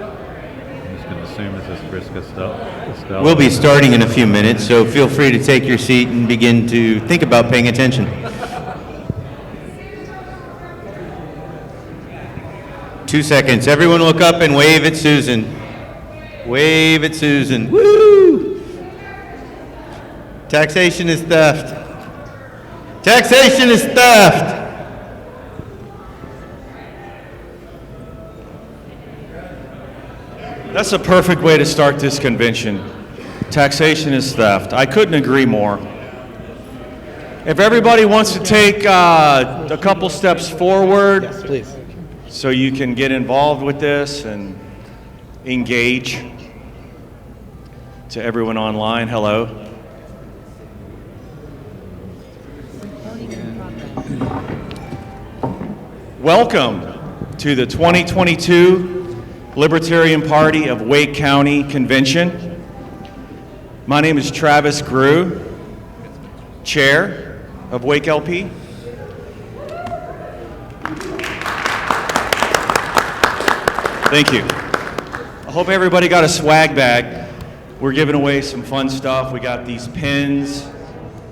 I'm just going to assume it's this Chris Costello. We'll be starting in a few minutes, so feel free to take your seat and begin to think about paying attention. Two seconds. Everyone look up and wave at Susan. Wave at Susan. Woo! Taxation is theft. Taxation is theft! That's a perfect way to start this convention. Taxation is theft. I couldn't agree more. If everybody wants to take a couple steps forward, Yes, please. so you can get involved with this and engage. To everyone online, hello. Welcome to the 2022 Libertarian Party of Wake County Convention. My name is Travis Groo, Chair of WakeLP. Thank you. I hope everybody got a swag bag. We're giving away some fun stuff. We got these pins,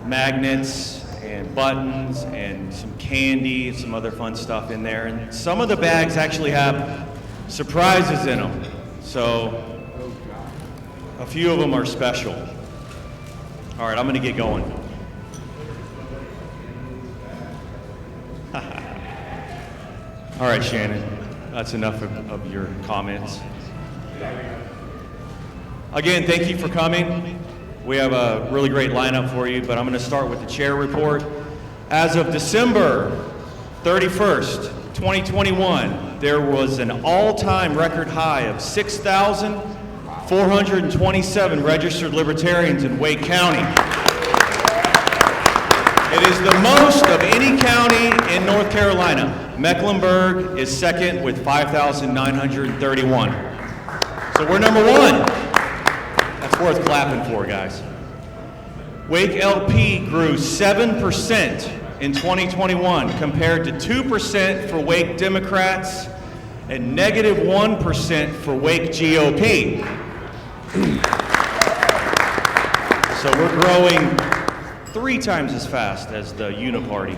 magnets, and buttons, and some candy, and some other fun stuff in there. And some of the bags actually have surprises in them. So a few of them are special. All right, I'm gonna get going. All right, Shannon, that's enough of your comments. Again, thank you for coming. We have a really great lineup for you, but I'm gonna start with the chair report. As of December 31st, 2021, there was an all-time record high of 6,427 registered libertarians in Wake County. It is the most of any county in North Carolina. Mecklenburg is second with 5,931. So we're number one. That's worth clapping for, guys. WakeLP grew 7% in 2021 compared to 2% for Wake Democrats and negative 1% for Wake GOP. So we're growing 3 times as fast as the Uniparty.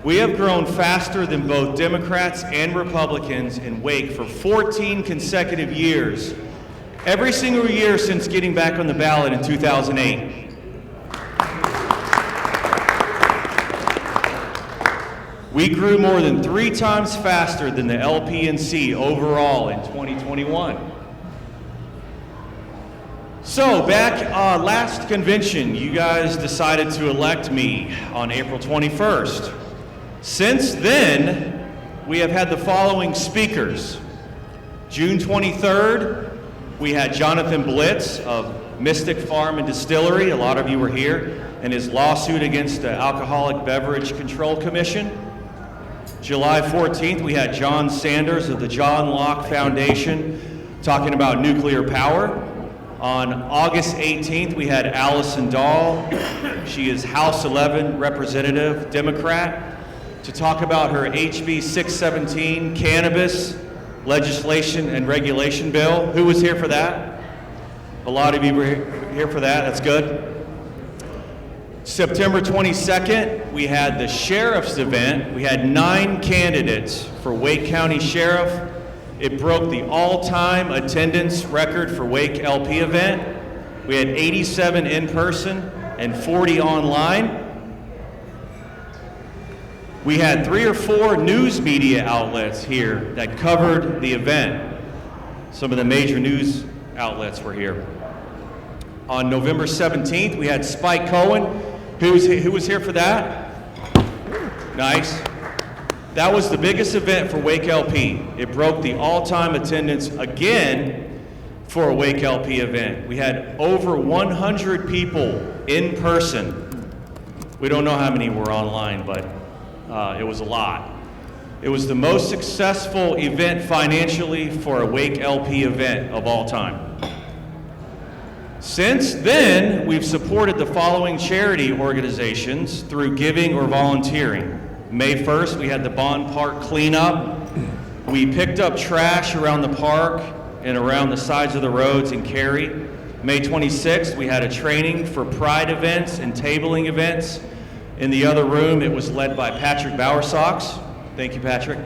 We have grown faster than both Democrats and Republicans in Wake for 14 consecutive years, every single year since getting back on the ballot in 2008. We grew more than 3 times faster than the LPNC overall in 2021. So back last convention, you guys decided to elect me on April 21st. Since then, we have had the following speakers. June 23rd, we had Jonathan Blitz of Mystic Farm and Distillery, a lot of you were here, and his lawsuit against the Alcoholic Beverage Control Commission. July 14th, we had John Sanders of the John Locke Foundation talking about nuclear power. On August 18th, we had Allison Dahl. She is House 11 Representative, Democrat, to talk about her HB 617 cannabis legislation and regulation bill. Who was here for that? A lot of you were here for that. That's good. September 22nd, we had the sheriff's event. We had 9 candidates for Wake County Sheriff. It broke the all-time attendance record for WakeLP event. We had 87 in person and 40 online. We had 3 or 4 news media outlets here that covered the event. Some of the major news outlets were here. On November 17th, we had Spike Cohen. Who was here for that? Nice. That was the biggest event for WakeLP. It broke the all-time attendance again for a WakeLP event. We had over 100 people in person. We don't know how many were online, but it was a lot. It was the most successful event financially for a WakeLP event of all time. Since then, we've supported the following charity organizations through giving or volunteering. May 1st, we had the Bond Park cleanup. We picked up trash around the park and around the sides of the roads in Cary. May 26th, we had a training for pride events and tabling events. In the other room, it was led by Patrick Bowersox. Thank you, Patrick.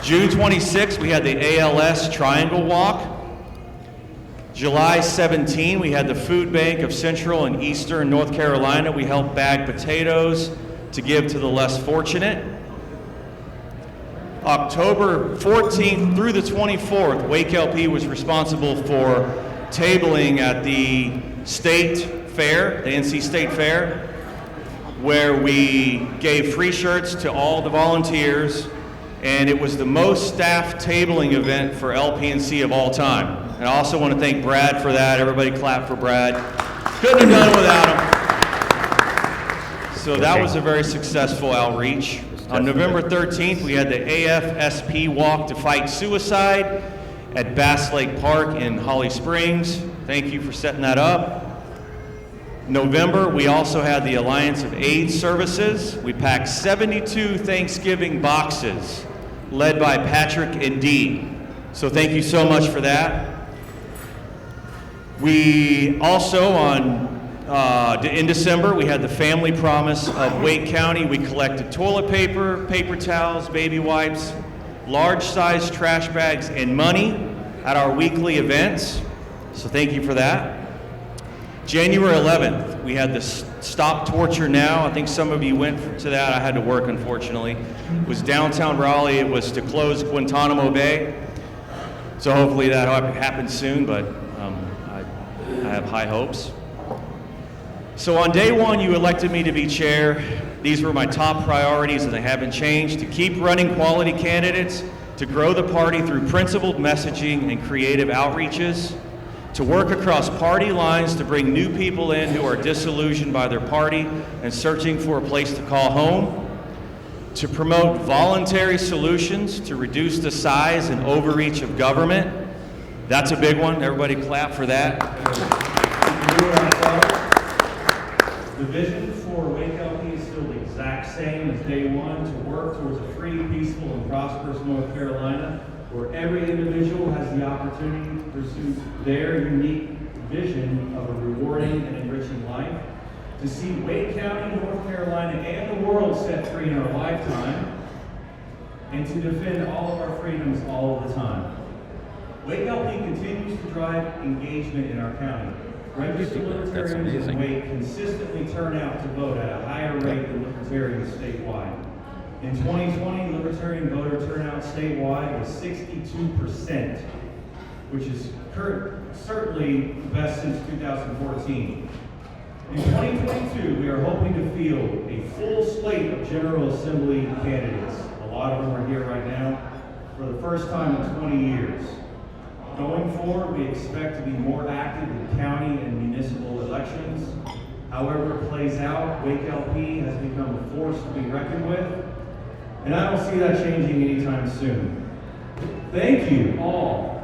June 26th, we had the ALS Triangle Walk. July 17, we had the Food Bank of Central and Eastern North Carolina. We helped bag potatoes to give to the less fortunate. October 14th through the 24th, WakeLP was responsible for tabling at the state fair, the NC State Fair, where we gave free shirts to all the volunteers, and it was the most staffed tabling event for LPNC of all time. And I also want to thank Brad for that. Everybody clap for Brad. Couldn't have done it without him. So that was a very successful outreach. On November 13th, we had the AFSP Walk to Fight Suicide at Bass Lake Park in Holly Springs. Thank you for setting that up. November, we also had the Alliance of AIDS Services. We packed 72 Thanksgiving boxes, led by Patrick and Dee. So thank you so much for that. We also, in December, we had the Family Promise of Wake County. We collected toilet paper, paper towels, baby wipes, large-sized trash bags, and money at our weekly events. So thank you for that. January 11th, we had the Stop Torture Now. I think some of you went to that. I had to work, unfortunately. It was downtown Raleigh. It was to close Guantanamo Bay. So hopefully that happens soon, but I have high hopes. So on day one, you elected me to be chair. These were my top priorities, and they haven't changed: to keep running quality candidates, to grow the party through principled messaging and creative outreaches, to work across party lines to bring new people in who are disillusioned by their party and searching for a place to call home, to promote voluntary solutions to reduce the size and overreach of government. That's a big one. Everybody clap for that. The vision for WakeLP is still the exact same as day one: to work towards a free, peaceful, and prosperous North Carolina, where every individual has the opportunity to pursue their unique vision of a rewarding and enriching life, to see Wake County, North Carolina, and the world set free in our lifetime, and to defend all of our freedoms all of the time. WakeLP continues to drive engagement in our county. Registered Libertarians in Wake consistently turn out to vote at a higher rate than Libertarians statewide. In 2020, Libertarian voter turnout statewide was 62%, which is certainly the best since 2014. In 2022, we are hoping to field a full slate of General Assembly candidates. A lot of them are here right now for the first time in 20 years. Going forward, we expect to be more active in county and municipal elections. However it plays out, WakeLP has become a force to be reckoned with, and I don't see that changing anytime soon. Thank you all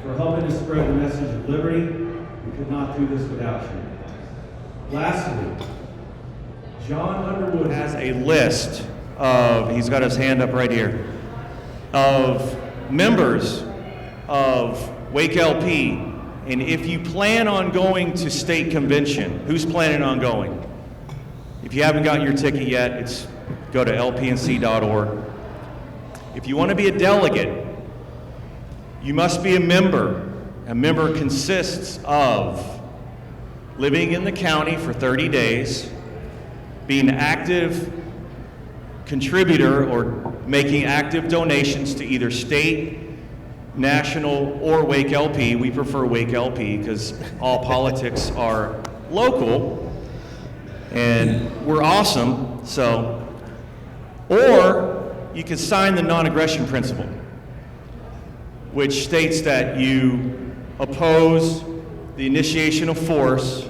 for helping to spread the message of liberty. We could not do this without you. Lastly, John Underwood has a list of, he's got his hand up right here, of members of WakeLP. And if you plan on going to state convention, who's planning on going? If you haven't gotten your ticket yet, go to lpnc.org. If you want to be a delegate, you must be a member. A member consists of living in the county for 30 days, being an active contributor or making active donations to either state, national, or WakeLP. We prefer WakeLP because all politics are local and we're awesome. So, or you can sign the non-aggression principle, which states that you oppose the initiation of force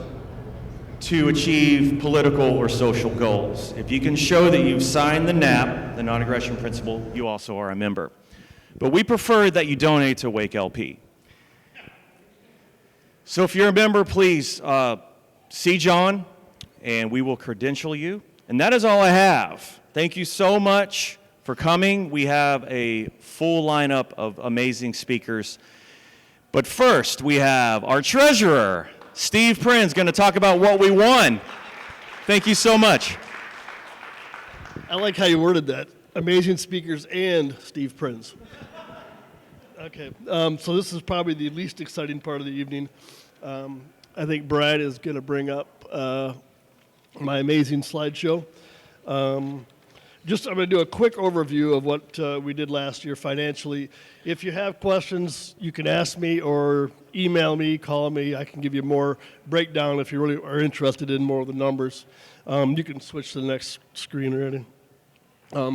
to achieve political or social goals. If you can show that you've signed the NAP, the non-aggression principle, you also are a member. But we prefer that you donate to WakeLP. So if you're a member, please see John, and we will credential you. And that is all I have. Thank you so much for coming. We have a full lineup of amazing speakers. But first, we have our treasurer, Steve Prins, going to talk about what we won. Thank you so much. I like how you worded that. Amazing speakers and Steve Prins. Okay, so this is probably the least exciting part of the evening. I think Brad is going to bring up my amazing slideshow. I'm going to do a quick overview of what we did last year financially. If you have questions, you can ask me or email me, call me. I can give you more breakdown if you really are interested in more of the numbers. You can switch to the next screen already.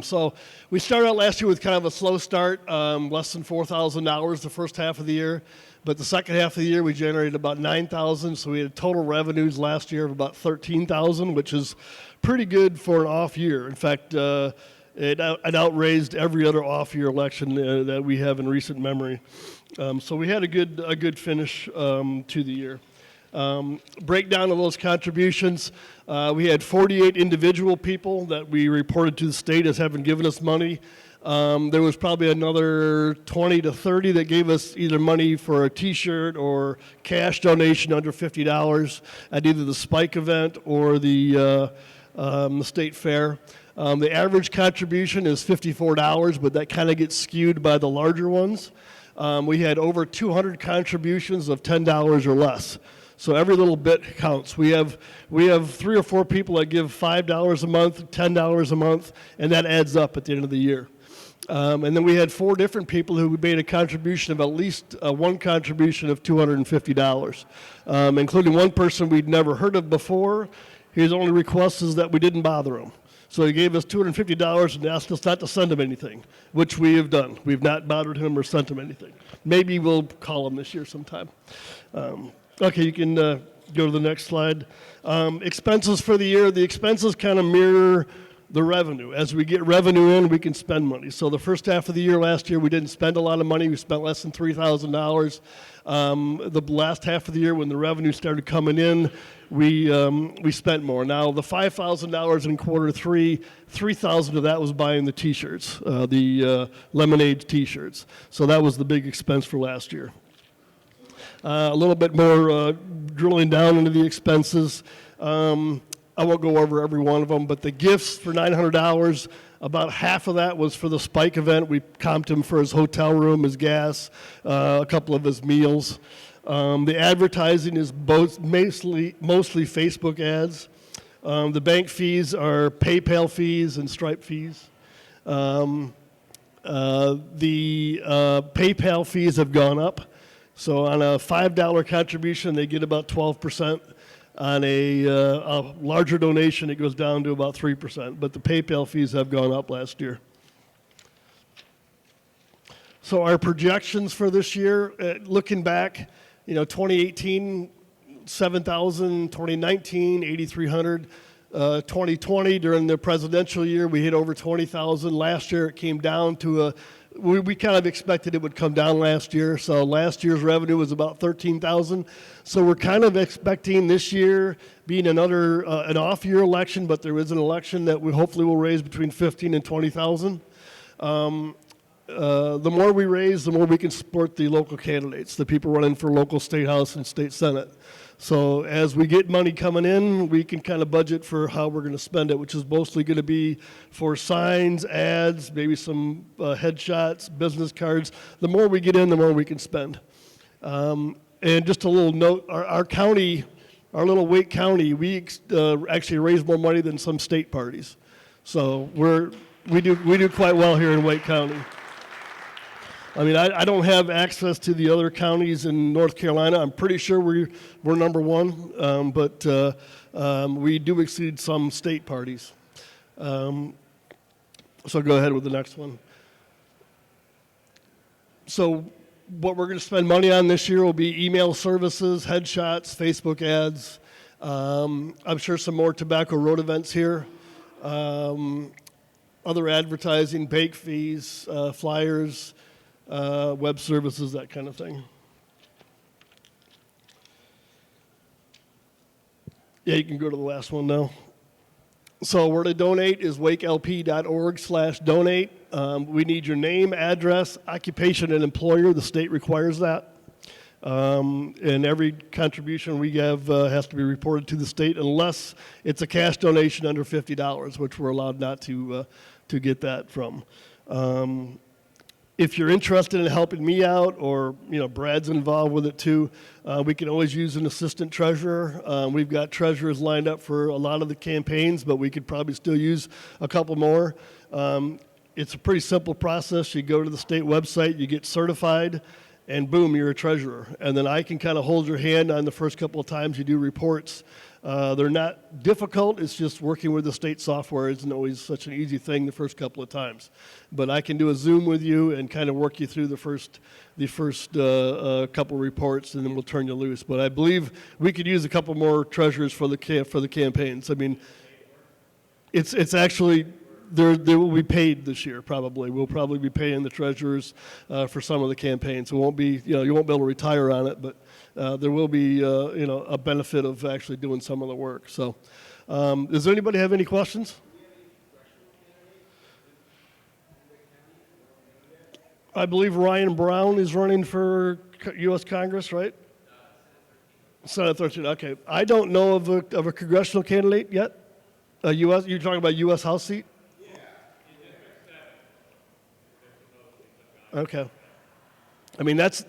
So we started out last year with kind of a slow start, less than $4,000 the first half of the year. But the second half of the year, we generated about $9,000. So we had total revenues last year of about $13,000, which is pretty good for an off year. In fact, it outraised every other off year election that we have in recent memory. So we had a good finish to the year. Breakdown of those contributions, we had 48 individual people that we reported to the state as having given us money. There was probably another 20 to 30 that gave us either money for a t-shirt or cash donation under $50 at either the Spike event or the state fair. The average contribution is $54, but that kind of gets skewed by the larger ones. We had over 200 contributions of $10 or less. So every little bit counts. We have 3 or 4 people that give $5 a month, $10 a month, and that adds up at the end of the year. And then we had 4 different people who made a contribution of at least one contribution of $250, including one person we'd never heard of before. His only request is that we didn't bother him. So he gave us $250 and asked us not to send him anything, which we have done. We've not bothered him or sent him anything. Maybe we'll call him this year sometime. Okay, you can go to the next slide. Expenses for the year. The expenses kind of mirror the revenue. As we get revenue in, we can spend money. So the first half of the year last year, we didn't spend a lot of money. We spent less than $3,000. The last half of the year, when the revenue started coming in, we spent more. Now, the $5,000 in quarter 3, $3,000 of that was buying the T-shirts, the lemonade T-shirts. So that was the big expense for last year. A little bit more drilling down into the expenses. I won't go over every one of them, but the gifts for $900, about half of that was for the Spike event. We comped him for his hotel room, his gas, a couple of his meals. The advertising is mostly Facebook ads. The bank fees are PayPal fees and Stripe fees. The PayPal fees have gone up. So on a $5 contribution, they get about 12%. On a larger donation, it goes down to about 3%. But the PayPal fees have gone up last year. So our projections for this year, looking back, 2018, 7,000, 2019, 8,300. 2020, during the presidential year, we hit over 20,000. Last year, it came down to we kind of expected it would come down last year. So last year's revenue was about 13,000. So we're kind of expecting this year being another an off-year election, but there is an election that we hopefully will raise between 15 and 20,000. The more we raise, the more we can support the local candidates, the people running for local state house and state senate. So as we get money coming in, we can kind of budget for how we're going to spend it, which is mostly going to be for signs, ads, maybe some headshots, business cards. The more we get in, the more we can spend. And just a little note, our county, our little Wake County, we actually raise more money than some state parties. So we do quite well here in Wake County. I mean, I don't have access to the other counties in North Carolina. I'm pretty sure we're number one, but we do exceed some state parties. So go ahead with the next one. So what we're going to spend money on this year will be email services, headshots, Facebook ads. I'm sure some more Tobacco Road events here. Other advertising, bake fees, flyers, web services, that kind of thing. Yeah, you can go to the last one now. So where to donate is wakelp.org/donate. We need your name, address, occupation, and employer. The state requires that. And every contribution we have has to be reported to the state unless it's a cash donation under $50, which we're allowed not to get that from. If you're interested in helping me out, or Brad's involved with it too, we can always use an assistant treasurer. We've got treasurers lined up for a lot of the campaigns, but we could probably still use a couple more. It's a pretty simple process. You go to the state website, you get certified, and boom, you're a treasurer. And then I can kind of hold your hand on the first couple of times you do reports. They're not difficult. It's just working with the state software isn't always such an easy thing the first couple of times. But I can do a Zoom with you and kind of work you through the first couple reports, and then we'll turn you loose. But I believe we could use a couple more treasurers for the campaigns. I mean, it's actually they will be paid this year. Probably we'll probably be paying the treasurers for some of the campaigns. It won't be you won't be able to retire on it, but there will be a benefit of actually doing some of the work. So, does anybody have any questions? I believe Ryan Brown is running for U.S. Congress, right? Senate 13. Okay, I don't know of a congressional candidate yet. You're talking about U.S. House seat? Okay. I mean, that's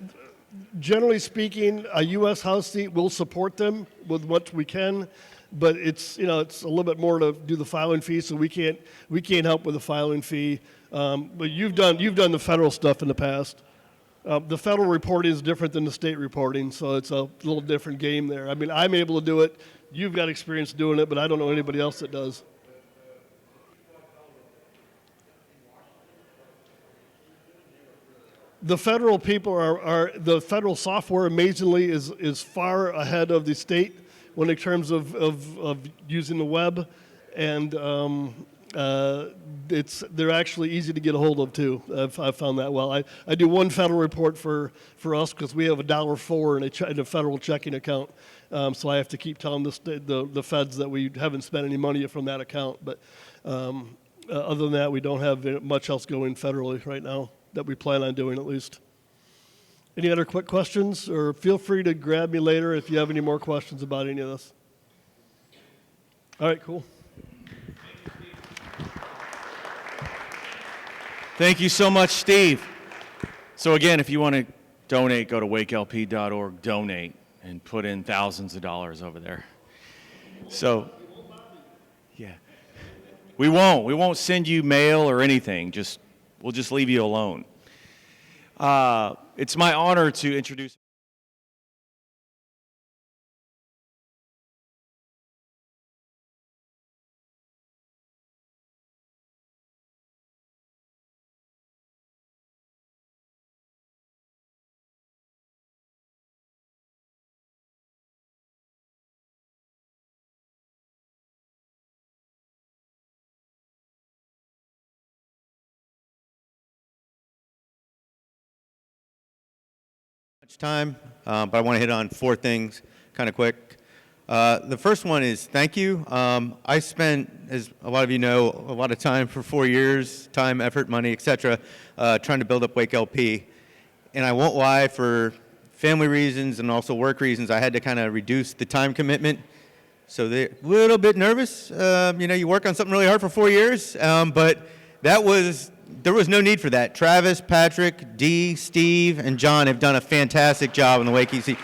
generally speaking, a U.S. House seat will support them with what we can, but it's it's a little bit more to do the filing fee, so we can't help with the filing fee. But you've done the federal stuff in the past. The federal reporting is different than the state reporting, so it's a little different game there. I mean, I'm able to do it. You've got experience doing it, but I don't know anybody else that does. The federal people are the federal software amazingly is far ahead of the state when in terms of using the web, and they're actually easy to get a hold of too. I've found that well. I do one federal report for us because we have $1.04 in a federal checking account, so I have to keep telling the feds that we haven't spent any money from that account. But other than that, we don't have much else going federally right now that we plan on doing at least. Any other quick questions? Or feel free to grab me later if you have any more questions about any of this. All right, cool. Thank you so much, Steve. So again, if you want to donate, go to wakelp.org, donate, and put in thousands of dollars over there. So, yeah. We won't send you mail or anything. We'll just leave you alone. It's my honor to introduce much time, but I want to hit on 4 things kind of quick. The first one is thank you. I spent, as a lot of you know, a lot of time for 4 years, time, effort, money, etc., trying to build up WakeLP. And I won't lie, for family reasons and also work reasons, I had to kind of reduce the time commitment. So they're a little bit nervous. You work on something really hard for 4 years, but there was no need for that. Travis, Patrick, Dee, Steve, and John have done a fantastic job on the WakeEC.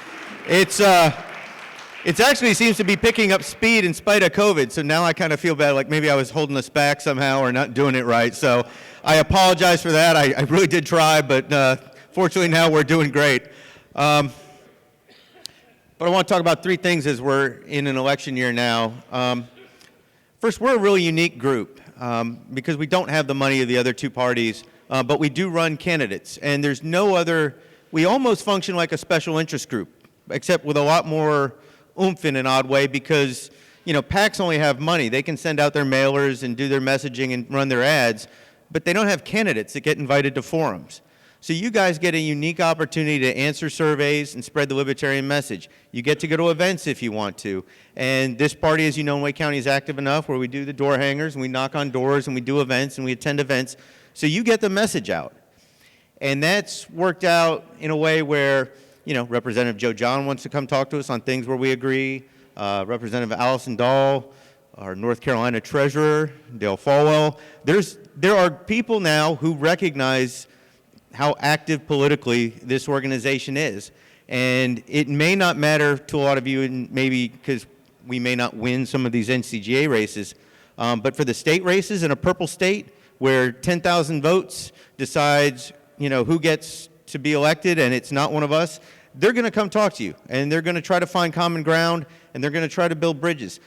It actually seems to be picking up speed in spite of COVID, so now I kind of feel bad, like maybe I was holding us back somehow or not doing it right. So I apologize for that. I really did try, but fortunately now we're doing great. But I want to talk about 3 things as we're in an election year now. First, we're a really unique group. Because we don't have the money of the other 2 parties, but we do run candidates. And there's no other, we almost function like a special interest group, except with a lot more oomph in an odd way because, PACs only have money. They can send out their mailers and do their messaging and run their ads, but they don't have candidates that get invited to forums. So you guys get a unique opportunity to answer surveys and spread the Libertarian message. You get to go to events if you want to. And this party, as you know, in Wake County is active enough where we do the door hangers and we knock on doors and we do events and we attend events. So you get the message out. And that's worked out in a way where, you know, Representative Joe John wants to come talk to us on things where we agree. Representative Allison Dahl, our North Carolina treasurer, Dale Folwell. There are people now who recognize how active politically this organization is. And it may not matter to a lot of you, and maybe because we may not win some of these NCGA races, but for the state races in a purple state where 10,000 votes decides, you know, who gets to be elected and it's not one of us, they're going to come talk to you and they're going to try to find common ground and they're going to try to build bridges.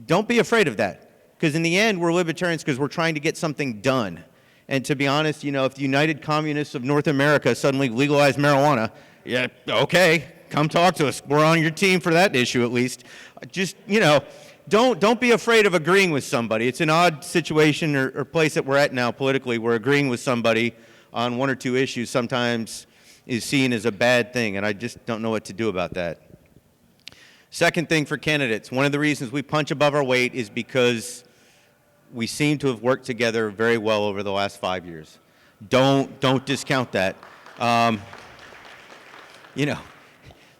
Don't be afraid of that, because in the end we're libertarians because we're trying to get something done. And to be honest, you know, if the United Communists of North America suddenly legalize marijuana, yeah, okay, come talk to us. We're on your team for that issue at least. Just, you know, don't be afraid of agreeing with somebody. It's an odd situation or place that we're at now politically where agreeing with somebody on one or two issues sometimes is seen as a bad thing, and I just don't know what to do about that. Second thing for candidates, one of the reasons we punch above our weight is because we seem to have worked together very well over the last 5 years. Don't discount that. You know,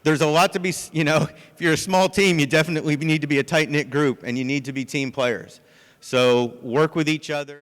there's a lot to be, you know, if you're a small team, you definitely need to be a tight-knit group and you need to be team players. So work with each other.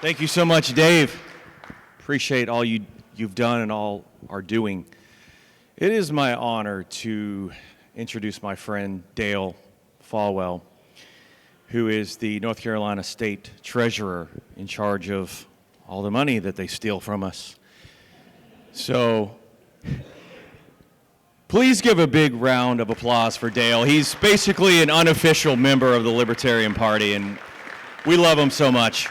Thank you so much, Dave. Appreciate all you've done and all are doing. It is my honor to introduce my friend Dale Folwell, who is the North Carolina State Treasurer in charge of all the money that they steal from us. So please give a big round of applause for Dale. He's basically an unofficial member of the Libertarian Party, and we love him so much.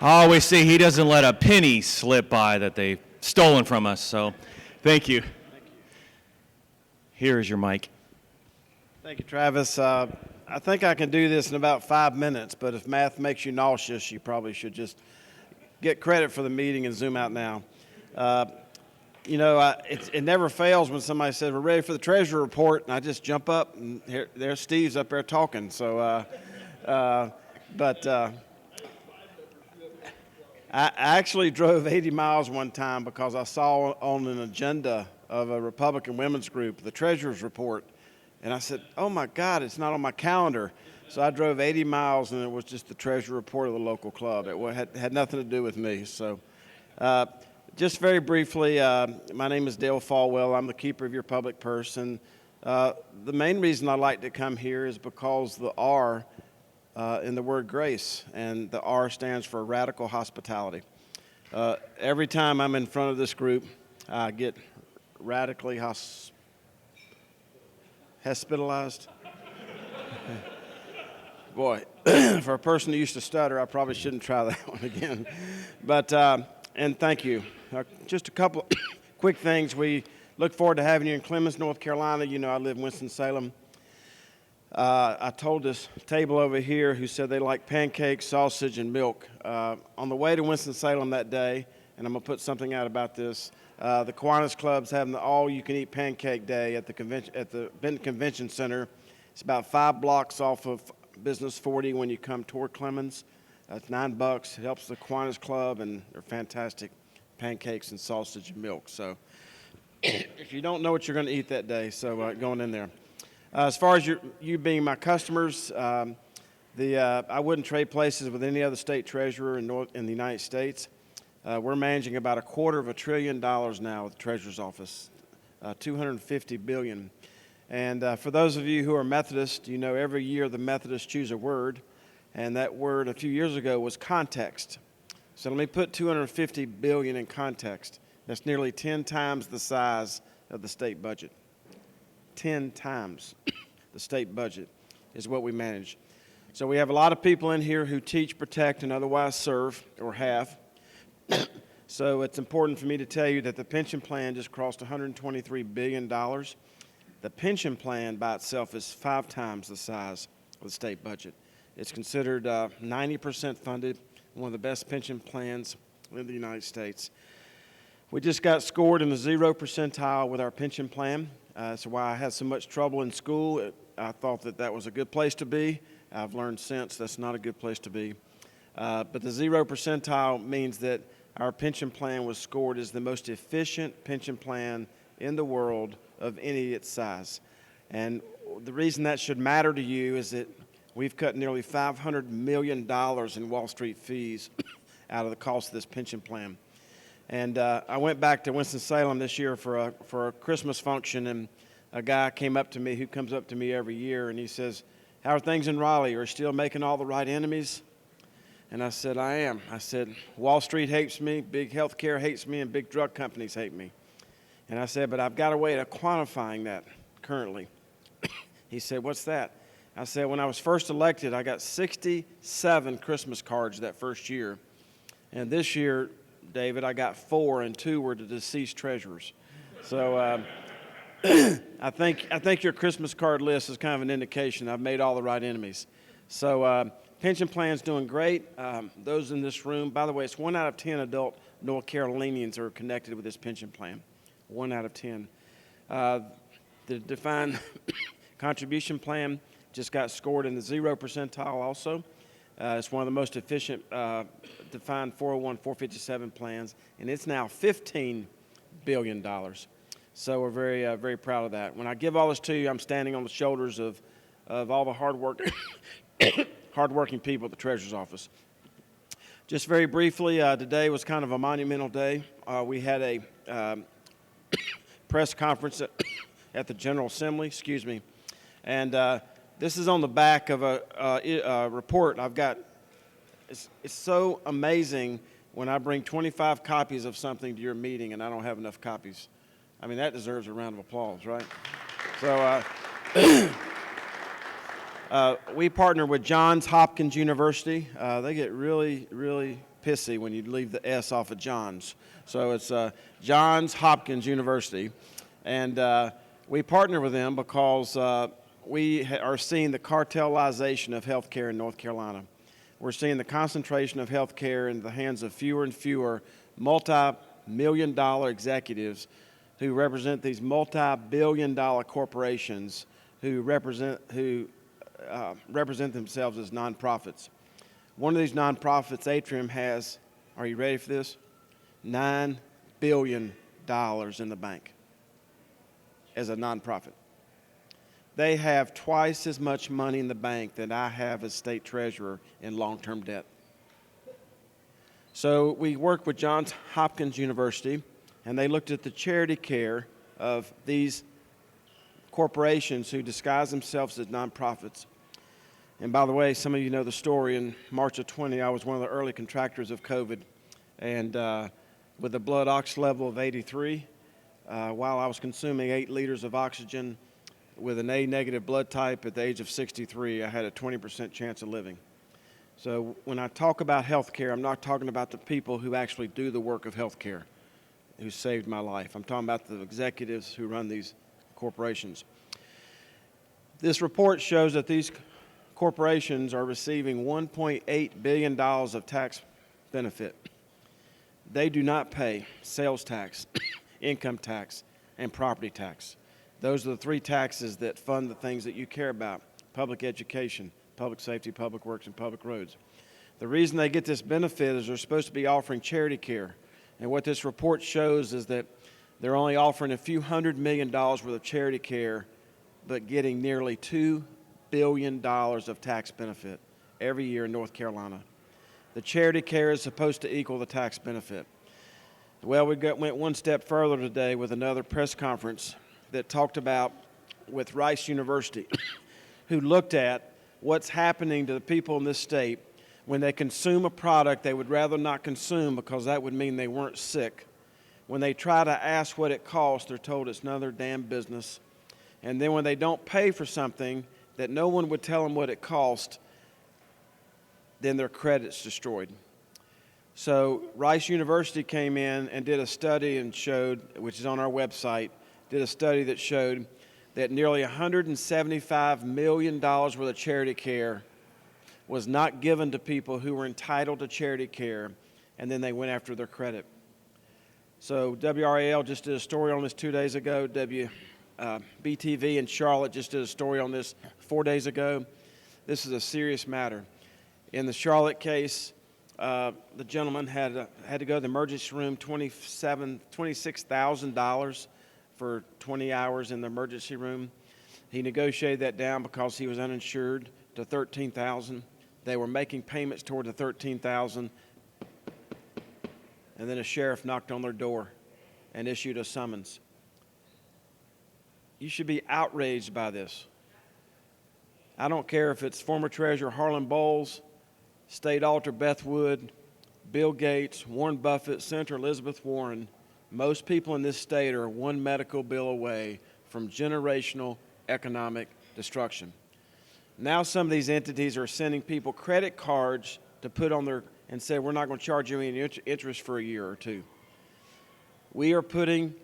I always say he doesn't let a penny slip by that they've stolen from us, so thank you. Here is your mic. Thank you, Travis. I think I can do this in about 5 minutes, but if math makes you nauseous, you probably should just get credit for the meeting and zoom out now. You know, it never fails when somebody says, we're ready for the treasurer report, and I just jump up, and there's Steve's up there talking. So, I actually drove 80 miles one time because I saw on an agenda of a Republican women's group the treasurer's report, and I said, oh my God, it's not on my calendar. So I drove 80 miles, and it was just the treasurer report of the local club. It had nothing to do with me. So Just very briefly, my name is Dale Folwell. I'm the keeper of your public purse. And the main reason I like to come here is because the R in the word grace, and the R stands for radical hospitality. Every time I'm in front of this group, I get radically hospitalized. Boy, for a person who used to stutter, I probably shouldn't try that one again. But, and thank you. Just a couple quick things. We look forward to having you in Clemens, North Carolina. You know I live in Winston-Salem. I told this table over here who said they like pancakes, sausage, and milk. On the way to Winston-Salem that day, and I'm going to put something out about this, the Kiwanis Club's having the all-you-can-eat pancake day at the Benton Convention Center. It's about 5 blocks off of Business 40 when you come toward Clemens. It's $9. It helps the Kiwanis Club, and they're fantastic pancakes and sausage and milk. So if you don't know what you're going to eat that day, so going in there. As far as you being my customers, I wouldn't trade places with any other state treasurer in the United States. We're managing about $250 billion now with the Treasurer's Office, $250 billion. And for those of you who are Methodist, you know every year the Methodists choose a word, and that word a few years ago was context. So let me put $250 billion in context. That's nearly 10 times the size of the state budget. 10 times the state budget is what we manage. So we have a lot of people in here who teach, protect, and otherwise serve, or have. So it's important for me to tell you that the pension plan just crossed $123 billion. The pension plan by itself is 5 times the size of the state budget. It's considered 90% funded, one of the best pension plans in the United States. We just got scored in the 0 percentile with our pension plan. That's why I had so much trouble in school. I thought that was a good place to be. I've learned since that's not a good place to be. But the 0 percentile means that our pension plan was scored as the most efficient pension plan in the world of any its size. And the reason that should matter to you is that we've cut nearly $500 million in Wall Street fees out of the cost of this pension plan. And I went back to Winston-Salem this year for a Christmas function, and a guy came up to me who comes up to me every year, and he says, "How are things in Raleigh? Are you still making all the right enemies?" And I said, "I am." I said, "Wall Street hates me, big healthcare hates me, and big drug companies hate me." And I said, "But I've got a way of quantifying that currently." He said, "What's that?" I said, "When I was first elected, I got 67 Christmas cards that first year. And this year, David, I got 4, and 2 were the deceased treasurers." So I think your Christmas card list is kind of an indication I've made all the right enemies. So pension plan's doing great. Those in this room, by the way, it's 1 out of 10 adult North Carolinians are connected with this pension plan. 1 out of 10. The defined contribution plan just got scored in the 0 percentile also. It's one of the most efficient defined 401, 457 plans, and it's now $15 billion. So we're very, very proud of that. When I give all this to you, I'm standing on the shoulders of all the hardworking people at the Treasurer's Office. Just very briefly, today was kind of a monumental day. We had a press conference at the General Assembly, and this is on the back of a report I've got. It's so amazing when I bring 25 copies of something to your meeting and I don't have enough copies. I mean, that deserves a round of applause, right? So we partner with Johns Hopkins University. They get really, really pissy when you leave the S off of Johns. So it's Johns Hopkins University. And we partner with them because we are seeing the cartelization of healthcare in North Carolina. We're seeing the concentration of healthcare in the hands of fewer and fewer multi-million-dollar executives who represent these multi-billion-dollar corporations who represent themselves as nonprofits. One of these nonprofits, Atrium, has, are you ready for this? $9 billion in the bank as a nonprofit. They have twice as much money in the bank that I have as state treasurer in long-term debt. So we worked with Johns Hopkins University, and they looked at the charity care of these corporations who disguise themselves as nonprofits. And by the way, some of you know the story. In March of 20, I was one of the early contractors of COVID. And with a blood oxygen level of 83, while I was consuming 8 liters of oxygen with an A negative blood type at the age of 63, I had a 20% chance of living. So when I talk about health care, I'm not talking about the people who actually do the work of health care, who saved my life. I'm talking about the executives who run these corporations. This report shows that these corporations are receiving $1.8 billion of tax benefit. They do not pay sales tax, income tax, and property tax. Those are the 3 taxes that fund the things that you care about: public education, public safety, public works, and public roads. The reason they get this benefit is they're supposed to be offering charity care. And what this report shows is that they're only offering a few $100 million worth of charity care, but getting nearly $2 billion of tax benefit every year in North Carolina. The charity care is supposed to equal the tax benefit. Well, we went one step further today with another press conference that talked about with Rice University, who looked at what's happening to the people in this state when they consume a product they would rather not consume because that would mean they weren't sick. When they try to ask what it costs, they're told it's none of their damn business. And then when they don't pay for something that no one would tell them what it cost, then their credit's destroyed. So Rice University came in and did a study and showed, which is on our website, did a study that showed that nearly $175 million worth of charity care was not given to people who were entitled to charity care, and then they went after their credit. So WRAL just did a story on this 2 days ago. BTV in Charlotte just did a story on this 4 days ago. This is a serious matter. In the Charlotte case, the gentleman had to go to the emergency room, $26,000 for 20 hours in the emergency room. He negotiated that down because he was uninsured to $13,000. They were making payments toward the $13,000, and then a sheriff knocked on their door and issued a summons. You should be outraged by this. I don't care if it's former Treasurer Harlan Bowles, State Auditor Beth Wood, Bill Gates, Warren Buffett, Senator Elizabeth Warren. Most people in this state are one medical bill away from generational economic destruction. Now some of these entities are sending people credit cards to put on their, and say, we're not going to charge you any interest for a year or two. We are putting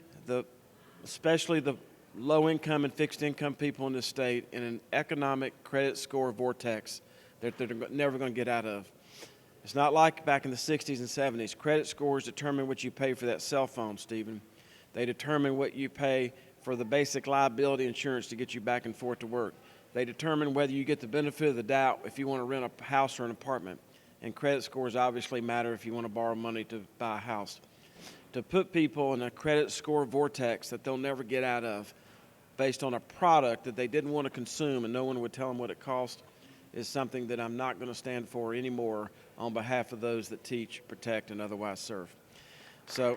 especially the low-income and fixed-income people in this state in an economic credit score vortex that they're never going to get out of. It's not like back in the 60s and 70s. Credit scores determine what you pay for that cell phone, Stephen. They determine what you pay for the basic liability insurance to get you back and forth to work. They determine whether you get the benefit of the doubt if you want to rent a house or an apartment. And credit scores obviously matter if you want to borrow money to buy a house. To put people in a credit score vortex that they'll never get out of based on a product that they didn't want to consume and no one would tell them what it cost is something that I'm not going to stand for anymore on behalf of those that teach, protect, and otherwise serve. So,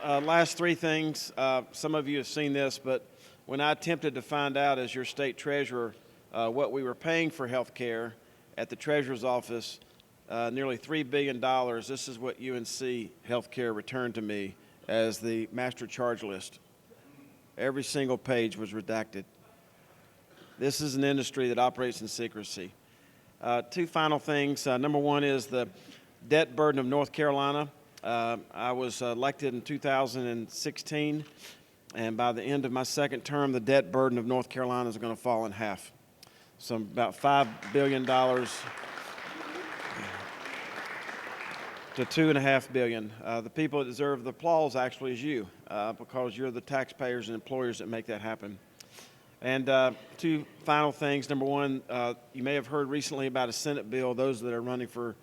last 3 things. Some of you have seen this, but when I attempted to find out as your state treasurer what we were paying for health care at the treasurer's office, nearly $3 billion, this is what UNC Healthcare returned to me as the master charge list. Every single page was redacted. This is an industry that operates in secrecy. 2 final things. Number 1 is the debt burden of North Carolina. I was elected in 2016, and by the end of my 2nd term, the debt burden of North Carolina is going to fall in half. So about $5 billion to $2.5 billion. The people that deserve the applause actually is you, because you're the taxpayers and employers that make that happen. And 2 final things. Number 1, you may have heard recently about a Senate bill, those that are running for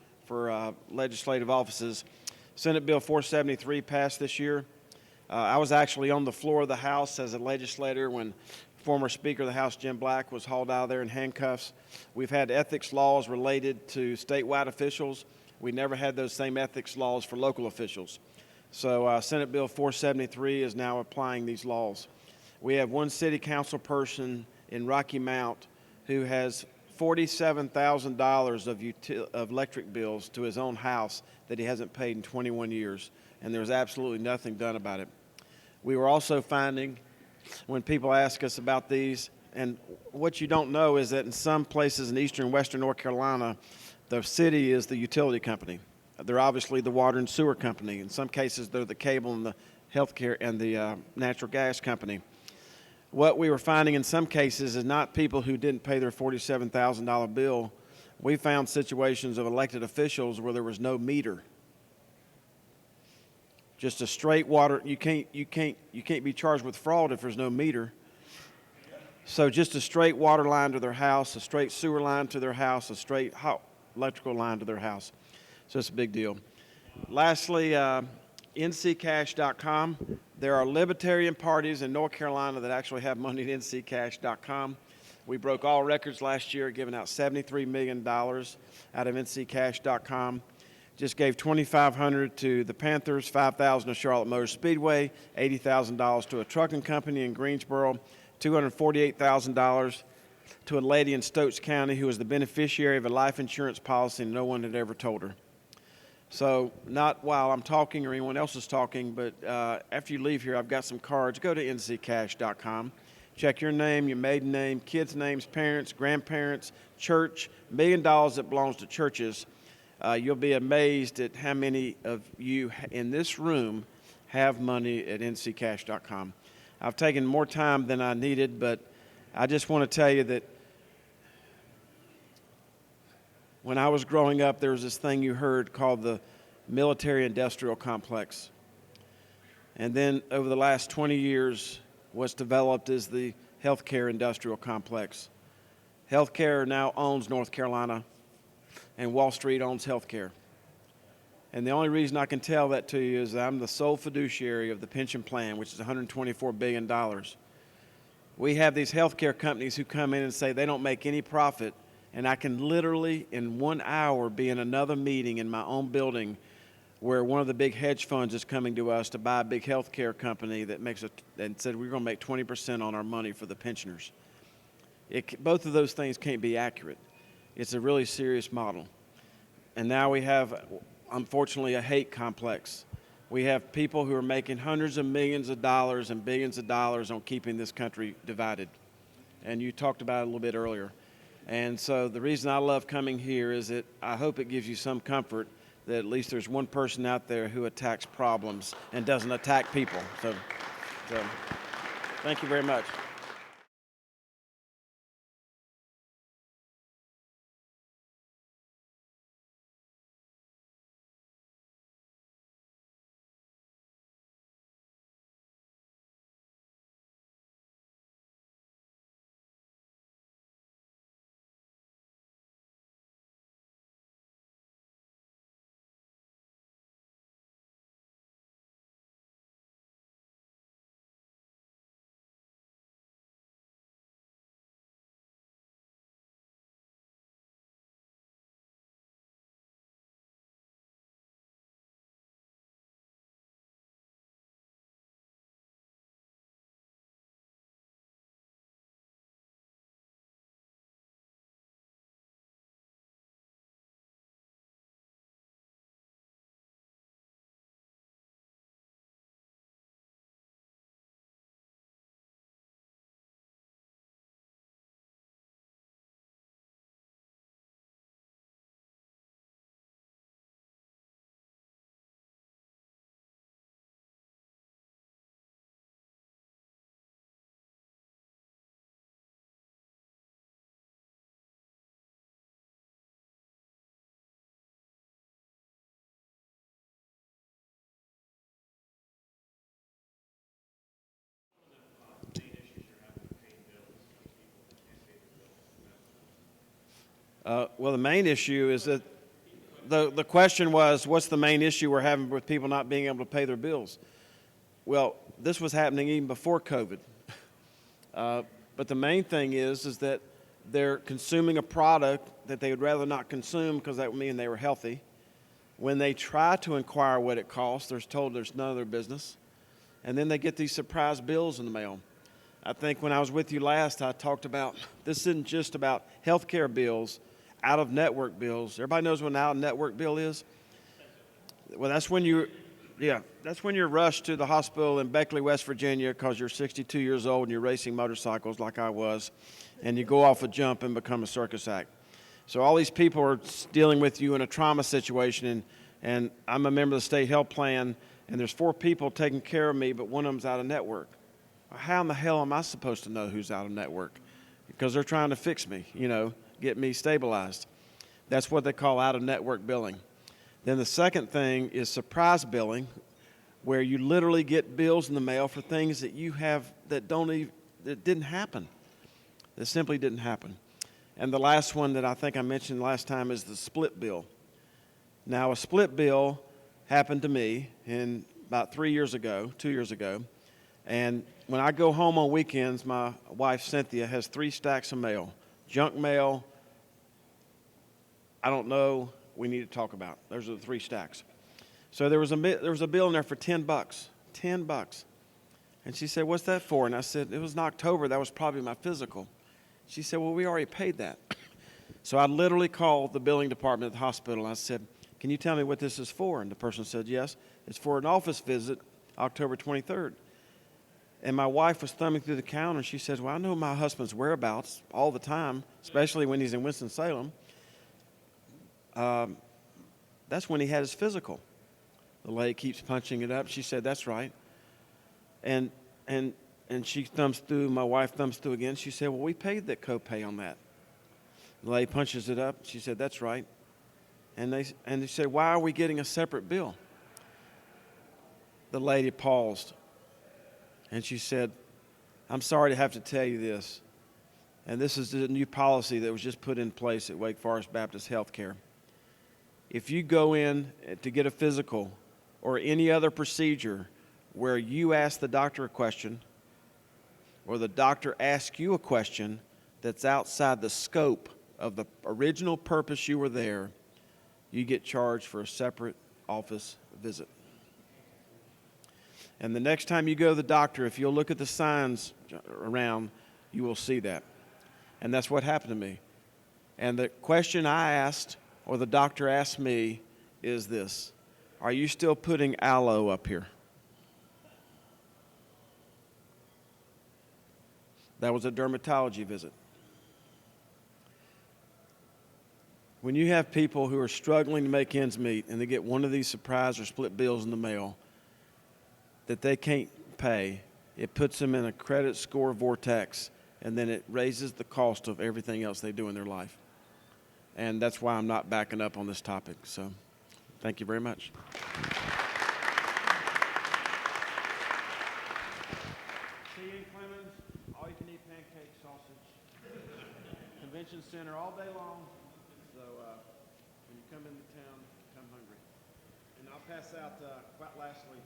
legislative offices. Senate Bill 473 passed this year. I was actually on the floor of the House as a legislator when Former Speaker of the House, Jim Black, was hauled out of there in handcuffs. We've had ethics laws related to statewide officials. We never had those same ethics laws for local officials. So Senate Bill 473 is now applying these laws. We have one city council person in Rocky Mount who has $47,000 of electric bills to his own house that he hasn't paid in 21 years, and there's absolutely nothing done about it. We were also finding, when people ask us about these, and what you don't know is that in some places in eastern and western North Carolina, the city is the utility company. They're obviously the water and sewer company. In some cases, they're the cable and the healthcare and the natural gas company. What we were finding in some cases is not people who didn't pay their $47,000 bill. We found situations of elected officials where there was no meter. Just a straight water. You can't be charged with fraud if there's no meter. So just a straight water line to their house, a straight sewer line to their house, a straight hot electrical line to their house. So it's a big deal. Lastly, nccash.com. There are libertarian parties in North Carolina that actually have money at nccash.com. We broke all records last year, giving out $73 million out of nccash.com. Just gave $2,500 to the Panthers, $5,000 to Charlotte Motor Speedway, $80,000 to a trucking company in Greensboro, $248,000 to a lady in Stokes County who was the beneficiary of a life insurance policy and no one had ever told her. So not while I'm talking or anyone else is talking, but after you leave here, I've got some cards. Go to nccash.com. Check your name, your maiden name, kids' names, parents, grandparents, church, $1 million that belongs to churches. You'll be amazed at how many of you in this room have money at nccash.com. I've taken more time than I needed, but I just want to tell you that when I was growing up, there was this thing you heard called the military-industrial complex. And then over the last 20 years, what's developed is the healthcare industrial complex. Healthcare now owns North Carolina, and Wall Street owns healthcare. And the only reason I can tell that to you is that I'm the sole fiduciary of the pension plan, which is $124 billion. We have these healthcare companies who come in and say they don't make any profit, and I can literally in 1 hour be in another meeting in my own building where one of the big hedge funds is coming to us to buy a big healthcare company that and said we're going to make 20% on our money for the pensioners. Both of those things can't be accurate. It's a really serious model. And now we have, unfortunately, a hate complex. We have people who are making hundreds of millions of dollars and billions of dollars on keeping this country divided. And you talked about it a little bit earlier. And so the reason I love coming here is that I hope it gives you some comfort that at least there's one person out there who attacks problems and doesn't attack people. So thank you very much. Well, the main issue is that the question was, what's the main issue we're having with people not being able to pay their bills? Well, this was happening even before COVID. But the main thing is that they're consuming a product that they would rather not consume because that would mean they were healthy. When they try to inquire what it costs, they're told there's none of their business. And then they get these surprise bills in the mail. I think when I was with you last, I talked about this isn't just about health care bills, out-of-network bills. Everybody knows what an out-of-network bill is? Well, that's when you're rushed to the hospital in Beckley, West Virginia because you're 62 years old and you're racing motorcycles like I was, and you go off a jump and become a circus act. So all these people are dealing with you in a trauma situation, and I'm a member of the state health plan, and there's 4 people taking care of me, but one of them's out of network. How in the hell am I supposed to know who's out of network? Because they're trying to fix me, get me stabilized. That's what they call out-of-network billing. Then the second thing is surprise billing, where you literally get bills in the mail for things that you have that didn't happen. That simply didn't happen. And the last one that I think I mentioned last time is the split bill. Now, a split bill happened to me about 2 years ago. And when I go home on weekends, my wife, Cynthia, has 3 stacks of mail. Junk mail, I don't know, we need to talk about. Those are the 3 stacks. So there was a bill in there for $10. $10. And she said, "What's that for?" And I said, "It was in October. That was probably my physical." She said, "Well, we already paid that." So I literally called the billing department at the hospital. And I said, "Can you tell me what this is for?" And the person said, "Yes, it's for an office visit, October 23rd. And my wife was thumbing through the counter, and she says, "Well, I know my husband's whereabouts all the time, especially when he's in Winston-Salem. That's when he had his physical." The lady keeps punching it up. She said, "That's right." And she thumbs through, my wife thumbs through again. She said, "Well, we paid that copay on that." The lady punches it up. She said, "That's right." And they said, "Why are we getting a separate bill?" The lady paused, and she said, "I'm sorry to have to tell you this, and this is the new policy that was just put in place at Wake Forest Baptist Healthcare. If you go in to get a physical or any other procedure where you ask the doctor a question or the doctor asks you a question that's outside the scope of the original purpose you were there, you get charged for a separate office visit. And the next time you go to the doctor, if you'll look at the signs around, you will see that." And that's what happened to me. And the question I asked, or the doctor asked me, is this: "Are you still putting aloe up here?" That was a dermatology visit. When you have people who are struggling to make ends meet and they get one of these surprise or split bills in the mail that they can't pay, it puts them in a credit score vortex, and then it raises the cost of everything else they do in their life. And that's why I'm not backing up on this topic. So thank you very much. See you in Clemens, all you can eat pancake sausage. Convention Center all day long. So when you come into town, come hungry. And I'll pass out, quite lastly,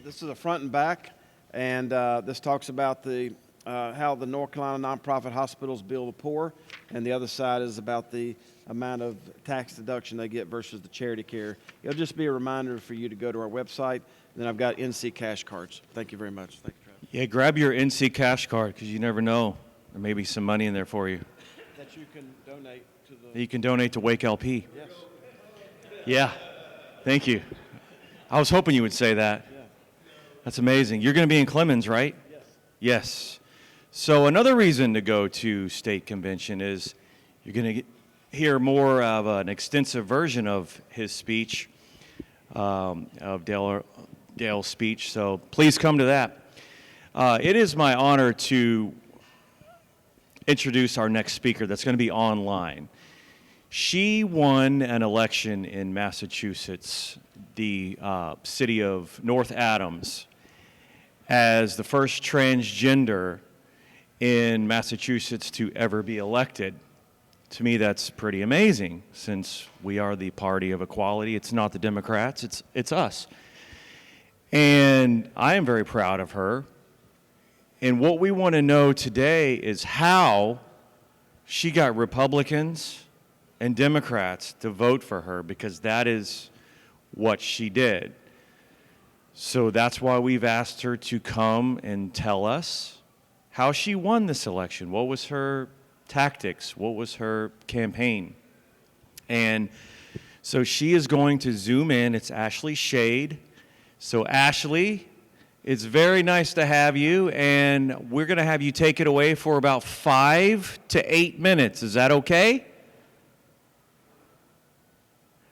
this is a front and back, and this talks about how the North Carolina nonprofit hospitals bill the poor, and the other side is about the amount of tax deduction they get versus the charity care. It'll just be a reminder for you to go to our website, and then I've got NC cash cards. Thank you very much. Thank you, Travis. Yeah, grab your NC cash card, because you never know. There may be some money in there for you. That you can donate to the... You can donate to WakeLP. Yes. Yeah, thank you. I was hoping you would say that. Yeah. That's amazing. You're going to be in Clemens, right? Yes. Yes. So another reason to go to state convention is you're going to hear more of an extensive version of his speech, of Dale's speech. So please come to that. It is my honor to introduce our next speaker that's going to be online. She won an election in Massachusetts, the city of North Adams, as the first transgender in Massachusetts to ever be elected. To me, that's pretty amazing, since we are the party of equality. It's not the Democrats, it's us. And I am very proud of her. And what we want to know today is how she got Republicans and Democrats to vote for her, because that is what she did. So that's why we've asked her to come and tell us how she won this election. What was her tactics? What was her campaign? And so she is going to zoom in. It's Ashley Shade. So Ashley, it's very nice to have you, and we're going to have you take it away for about 5 to 8 minutes. Is that okay?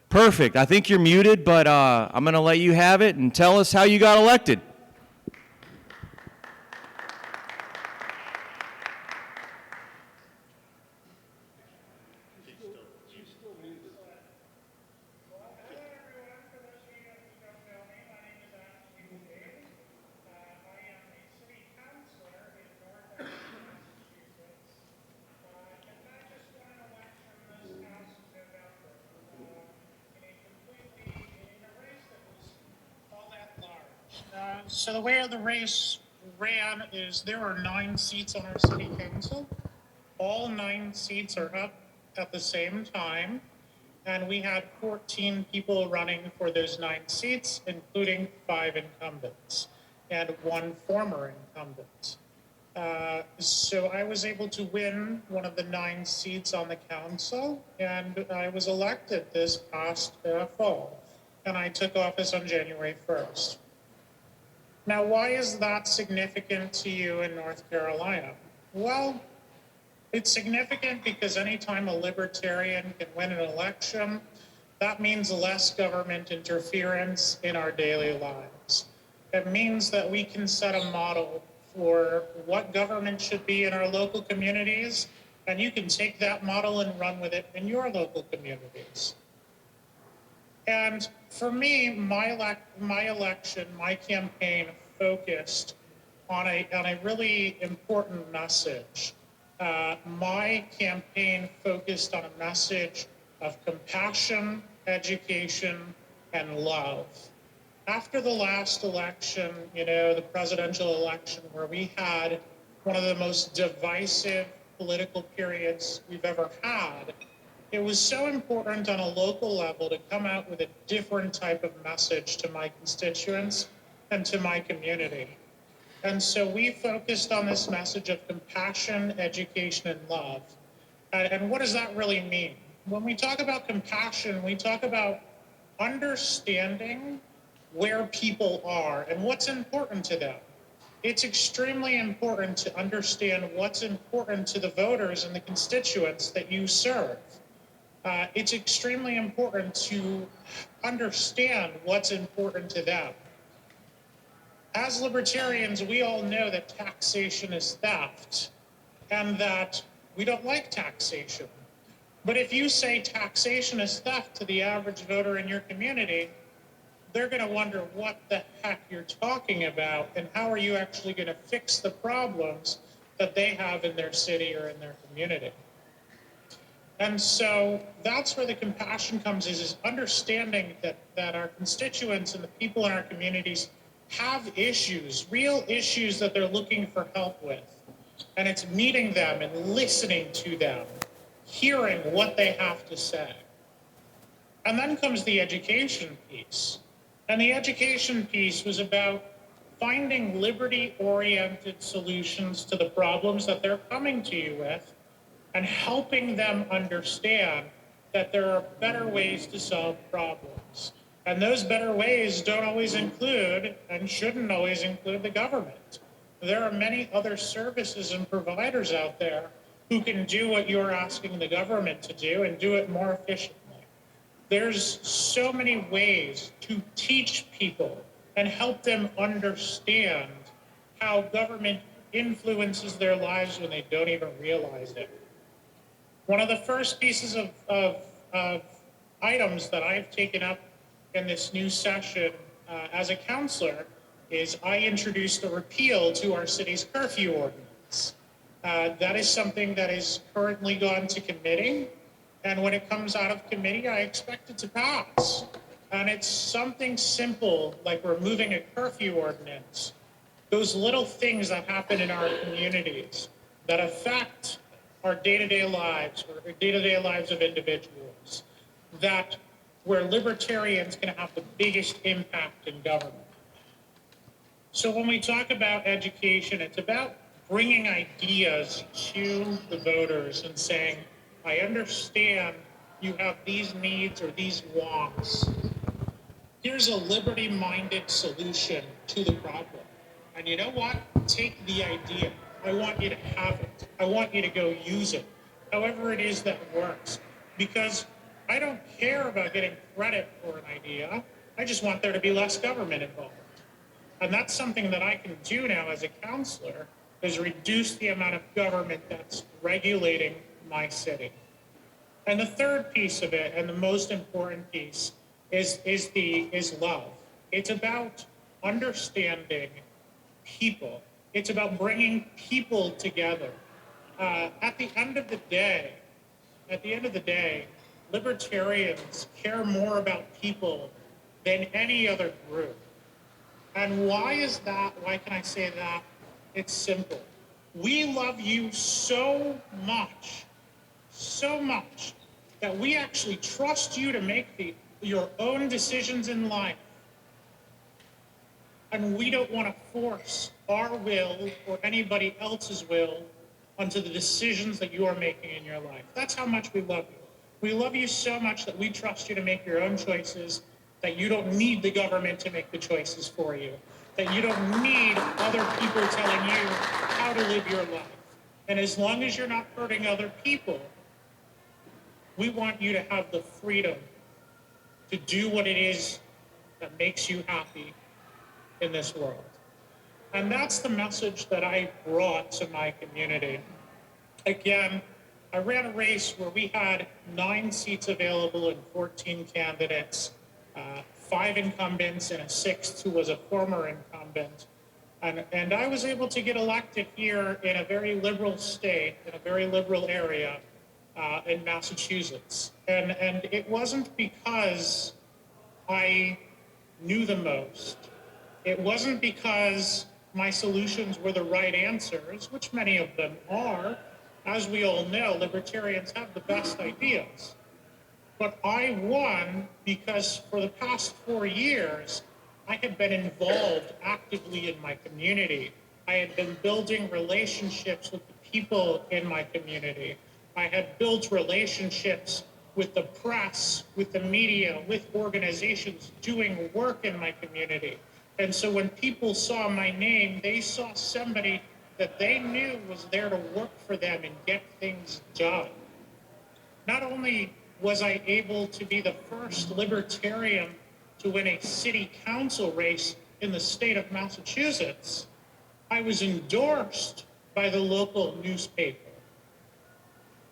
Perfect. I think you're muted, but I'm going to let you have it and tell us how you got elected. So the way the race ran is there are 9 seats on our city council. All 9 seats are up at the same time, and we had 14 people running for those 9 seats, including 5 incumbents and 1 former incumbent. So I was able to win one of the 9 seats on the council, and I was elected this past fall, and I took office on January 1st. Now, why is that significant to you in North Carolina? Well, it's significant because anytime a libertarian can win an election, that means less government interference in our daily lives. It means that we can set a model for what government should be in our local communities, and you can take that model and run with it in your local communities. And for me, my election, my campaign focused on a really important message. My campaign focused on a message of compassion, education, and love. After the last election, the presidential election, where we had one of the most divisive political periods we've ever had, it was so important on a local level to come out with a different type of message to my constituents and to my community. And so we focused on this message of compassion, education, and love. And what does that really mean? When we talk about compassion, we talk about understanding where people are and what's important to them. It's extremely important to understand what's important to the voters and the constituents that you serve. It's extremely important to understand what's important to them. As libertarians, we all know that taxation is theft and that we don't like taxation. But if you say taxation is theft to the average voter in your community, they're going to wonder what the heck you're talking about and how are you actually going to fix the problems that they have in their city or in their community. And so that's where the compassion comes, is understanding that our constituents and the people in our communities have issues, real issues that they're looking for help with. And it's meeting them and listening to them, hearing what they have to say. And then comes the education piece. And the education piece was about finding liberty-oriented solutions to the problems that they're coming to you with, and helping them understand that there are better ways to solve problems. And those better ways don't always include, and shouldn't always include, the government. There are many other services and providers out there who can do what you're asking the government to do and do it more efficiently. There's so many ways to teach people and help them understand how government influences their lives when they don't even realize it. One of the first pieces of items that I've taken up in this new session as a counselor is I introduced a repeal to our city's curfew ordinance. That is something that is currently gone to committee, and when it comes out of committee, I expect it to pass. And it's something simple like removing a curfew ordinance those little things that happen in our communities that affect our day-to-day lives or day-to-day lives of individuals, that where libertarians can have the biggest impact in government. So when we talk about education, it's about bringing ideas to the voters and saying, I understand you have these needs or these wants. Here's a liberty-minded solution to the problem. And you know what? Take the idea. I want you to have it. I want you to go use it, however it is that works. Because I don't care about getting credit for an idea. I just want there to be less government involved. And that's something that I can do now as a counselor, is reduce the amount of government that's regulating my city. And the third piece of it, and the most important piece, is love. It's about understanding people. It's about bringing people together. At the end of the day, libertarians care more about people than any other group. And why is that? Why can I say that? It's simple. We love you so much, that we actually trust you to make your own decisions in life. And we don't want to force our will or anybody else's will onto the decisions that you are making in your life. That's how much we love you. We love you so much that we trust you to make your own choices, that you don't need the government to make the choices for you, that you don't need other people telling you how to live your life. And as long as you're not hurting other people, we want you to have the freedom to do what it is that makes you happy in this world. And that's the message that I brought to my community. Again, I ran a race where we had 9 seats available and 14 candidates, 5 incumbents and a 6th who was a former incumbent. And I was able to get elected here in a very liberal state, in a very liberal area in Massachusetts. And it wasn't because I knew the most. It wasn't because my solutions were the right answers, which many of them are. As we all know, libertarians have the best ideas. But I won because for the past 4 years, I had been involved actively in my community. I had been building relationships with the people in my community. I had built relationships with the press, with the media, with organizations doing work in my community. And so when people saw my name, they saw somebody that they knew was there to work for them and get things done. Not only was I able to be the first libertarian to win a city council race in the state of Massachusetts, I was endorsed by the local newspaper.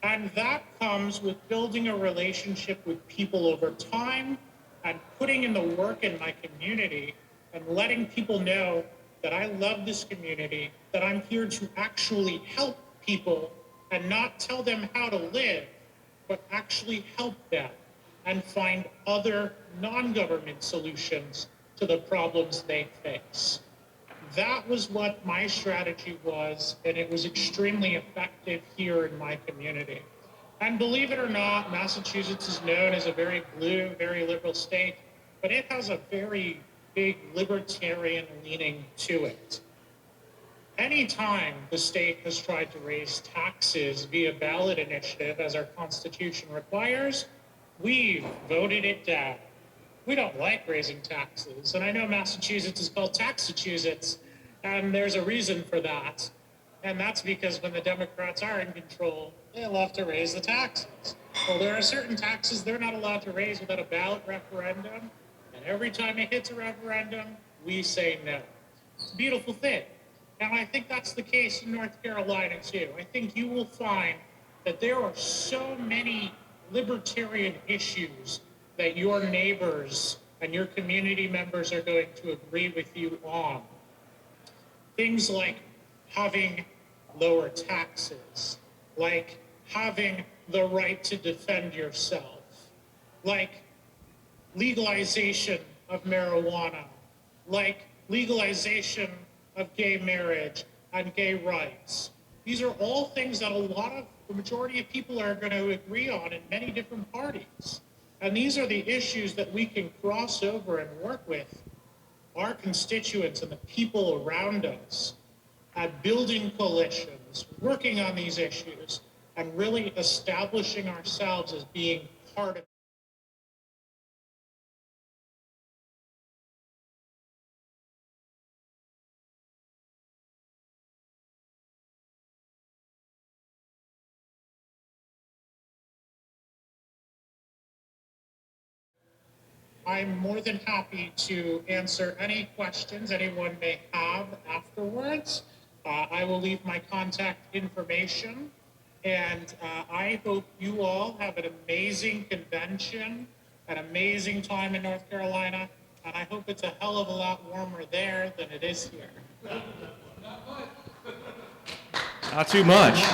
And that comes with building a relationship with people over time and putting in the work in my community and letting people know that I love this community, that I'm here to actually help people and not tell them how to live, but actually help them and find other non-government solutions to the problems they face. That was what my strategy was, and it was extremely effective here in my community. And believe it or not, Massachusetts is known as a very blue, very liberal state, but it has a very big libertarian leaning to it. Anytime the state has tried to raise taxes via ballot initiative, as our Constitution requires, we've voted it down. We don't like raising taxes, and I know Massachusetts is called Taxachusetts, and there's a reason for that. And that's because when the Democrats are in control, they love to raise the taxes. Well, there are certain taxes they're not allowed to raise without a ballot referendum, and every time it hits a referendum, we say no. It's a beautiful thing. And I think that's the case in North Carolina, too. I think you will find that there are so many libertarian issues that your neighbors and your community members are going to agree with you on. Things like having lower taxes, like having the right to defend yourself, like legalization of marijuana, like legalization of gay marriage and gay rights. These are all things that the majority of people are going to agree on in many different parties. And these are the issues that we can cross over and work with our constituents and the people around us at building coalitions, working on these issues, and really establishing ourselves as being part of it. I'm more than happy to answer any questions anyone may have afterwards. I will leave my contact information, and I hope you all have an amazing convention, an amazing time in North Carolina, and I hope it's a hell of a lot warmer there than it is here. Not too much.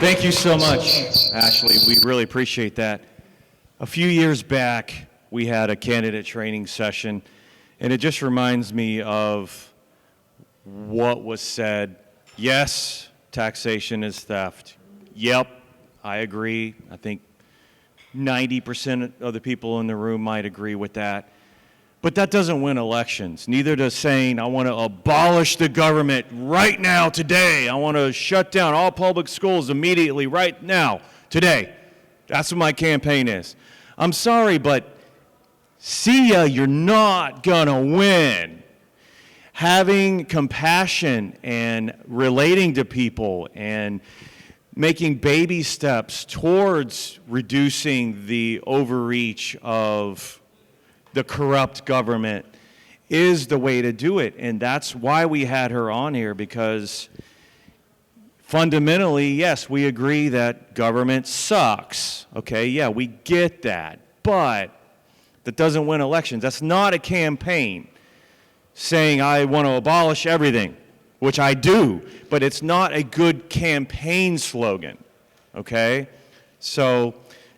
Thank you so much, Ashley. We really appreciate that. A few years back, we had a candidate training session, and it just reminds me of what was said. Yes, taxation is theft. Yep, I agree. I think 90% of the people in the room might agree with that. But that doesn't win elections. Neither does saying, I want to abolish the government right now, today. I want to shut down all public schools immediately, right now, today. That's what my campaign is. I'm sorry, but see ya, you're not going to win. Having compassion and relating to people and making baby steps towards reducing the overreach of the corrupt government is the way to do it. And that's why we had her on here, because fundamentally, yes, we agree that government sucks. Okay, yeah, we get that. But that doesn't win elections. That's not a campaign saying I want to abolish everything, which I do, but it's not a good campaign slogan. Okay? So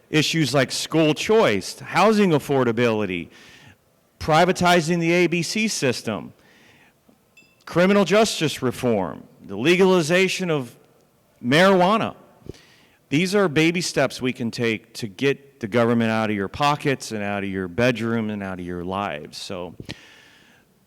issues like school choice, housing affordability, privatizing the ABC system, criminal justice reform, the legalization of marijuana. These are baby steps we can take to get the government out of your pockets and out of your bedroom and out of your lives. So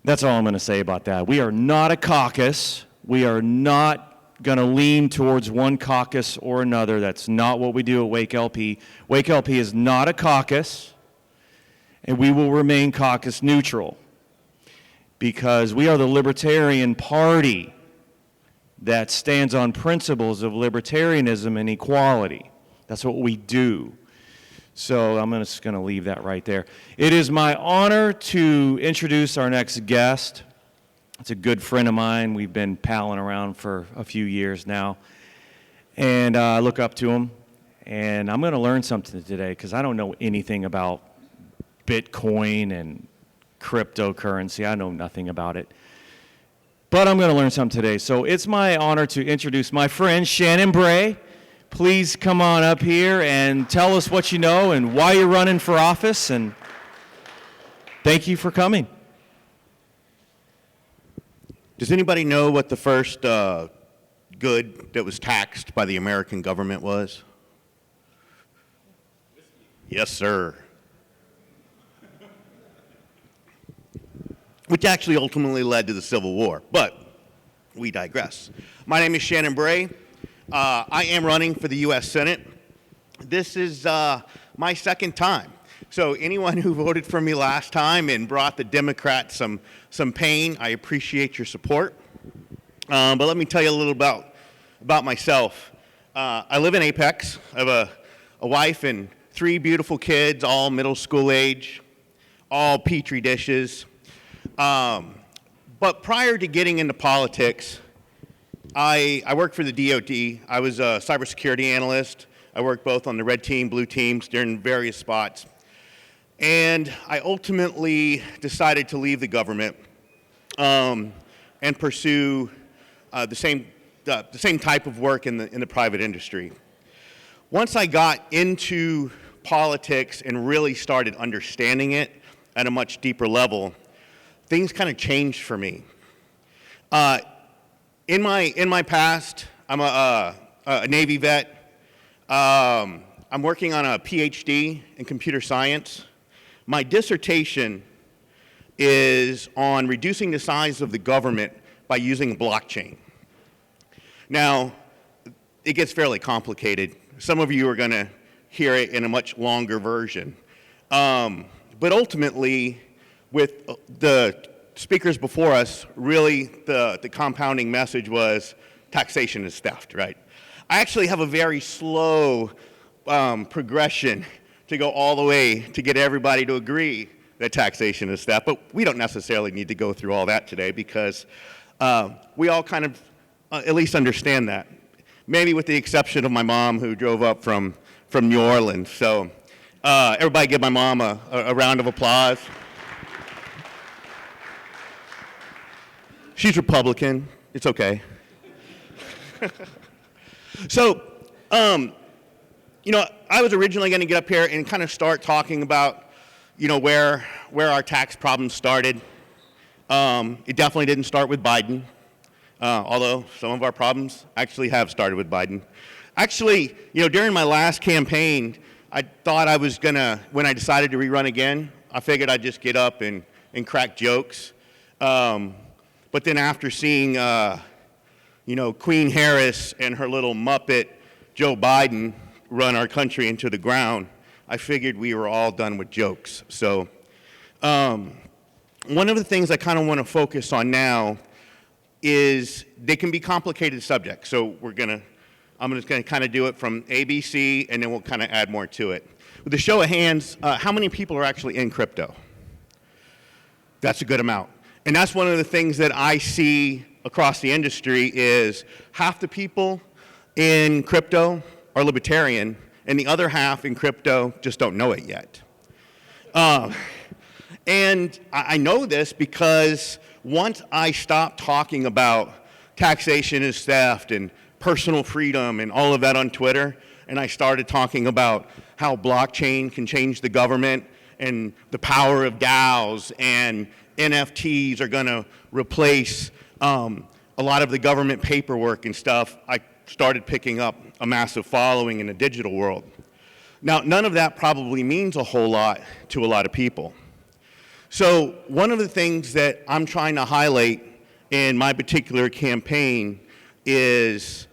that's all I'm going to say about that. We are not a caucus. We are not going to lean towards one caucus or another. That's not what we do at WakeLP. WakeLP is not a caucus, and we will remain caucus neutral because we are the Libertarian Party that stands on principles of libertarianism and equality. That's what we do. So I'm just going to leave that right there. It is my honor to introduce our next guest. It's a good friend of mine. We've been palling around for a few years now. And I look up to him. And I'm going to learn something today because I don't know anything about Bitcoin and cryptocurrency. I know nothing about it. But I'm going to learn something today. So it's my honor to introduce my friend, Shannon Bray. Please come on up here and tell us what you know and why you're running for office. And thank you for coming. Does anybody know what the first good that was taxed by the American government was? Yes, sir. Which actually ultimately led to the Civil War, but we digress. My name is Shannon Bray. I am running for the U.S. Senate. This is my second time. So anyone who voted for me last time and brought the Democrats some pain, I appreciate your support. But let me tell you a little about myself. I live in Apex. I have a wife and 3 beautiful kids, all middle school age, all Petri dishes. But prior to getting into politics, I worked for the DoD. I was a cybersecurity analyst. I worked both on the red team, blue teams, during various spots. And I ultimately decided to leave the government and pursue the same type of work in the private industry. Once I got into politics and really started understanding it, at a much deeper level, things kind of changed for me. In my past, I'm a Navy vet. I'm working on a PhD in computer science. My dissertation is on reducing the size of the government by using blockchain. Now, it gets fairly complicated. Some of you are going to hear it in a much longer version. But ultimately, with the speakers before us, really the compounding message was taxation is theft, right? I actually have a very slow progression to go all the way to get everybody to agree that taxation is theft, but we don't necessarily need to go through all that today because we all kind of at least understand that. Maybe with the exception of my mom who drove up from New Orleans. So everybody give my mom a round of applause. She's Republican. It's okay. So, you know, I was originally going to get up here and kind of start talking about, you know, where our tax problems started. It definitely didn't start with Biden, although some of our problems actually have started with Biden. Actually, you know, during my last campaign, I thought I was going to, when I decided to rerun again, I figured I'd just get up and crack jokes. But then after seeing, you know, Queen Harris and her little Muppet Joe Biden run our country into the ground, I figured we were all done with jokes. So one of the things I kind of want to focus on now is they can be complicated subjects. So I'm just going to kind of do it from ABC, and then we'll kind of add more to it. With a show of hands, how many people are actually in crypto? That's a good amount. And that's one of the things that I see across the industry is half the people in crypto are libertarian, and the other half in crypto just don't know it yet. And I know this because once I stopped talking about taxation is theft and personal freedom and all of that on Twitter, and I started talking about how blockchain can change the government and the power of DAOs and NFTs are going to replace a lot of the government paperwork and stuff, I started picking up a massive following in the digital world. Now, none of that probably means a whole lot to a lot of people. So one of the things that I'm trying to highlight in my particular campaign is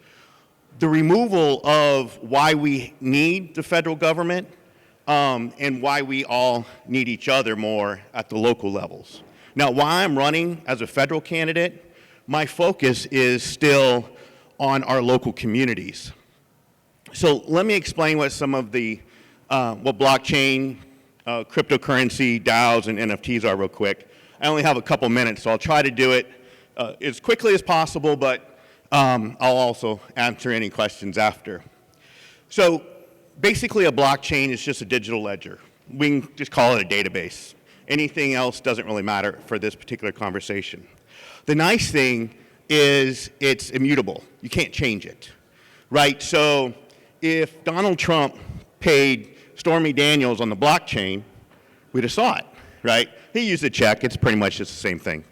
the removal of why we need the federal government and why we all need each other more at the local levels. Now, while I'm running as a federal candidate, my focus is still on our local communities. So let me explain what some of the, what blockchain, cryptocurrency, DAOs, and NFTs are real quick. I only have a couple minutes, so I'll try to do it as quickly as possible, but I'll also answer any questions after. So basically a blockchain is just a digital ledger. We can just call it a database. Anything else doesn't really matter for this particular conversation. The nice thing is it's immutable. You can't change it, right? So if Donald Trump paid Stormy Daniels on the blockchain, we'd have saw it, right? He used a check. It's pretty much just the same thing.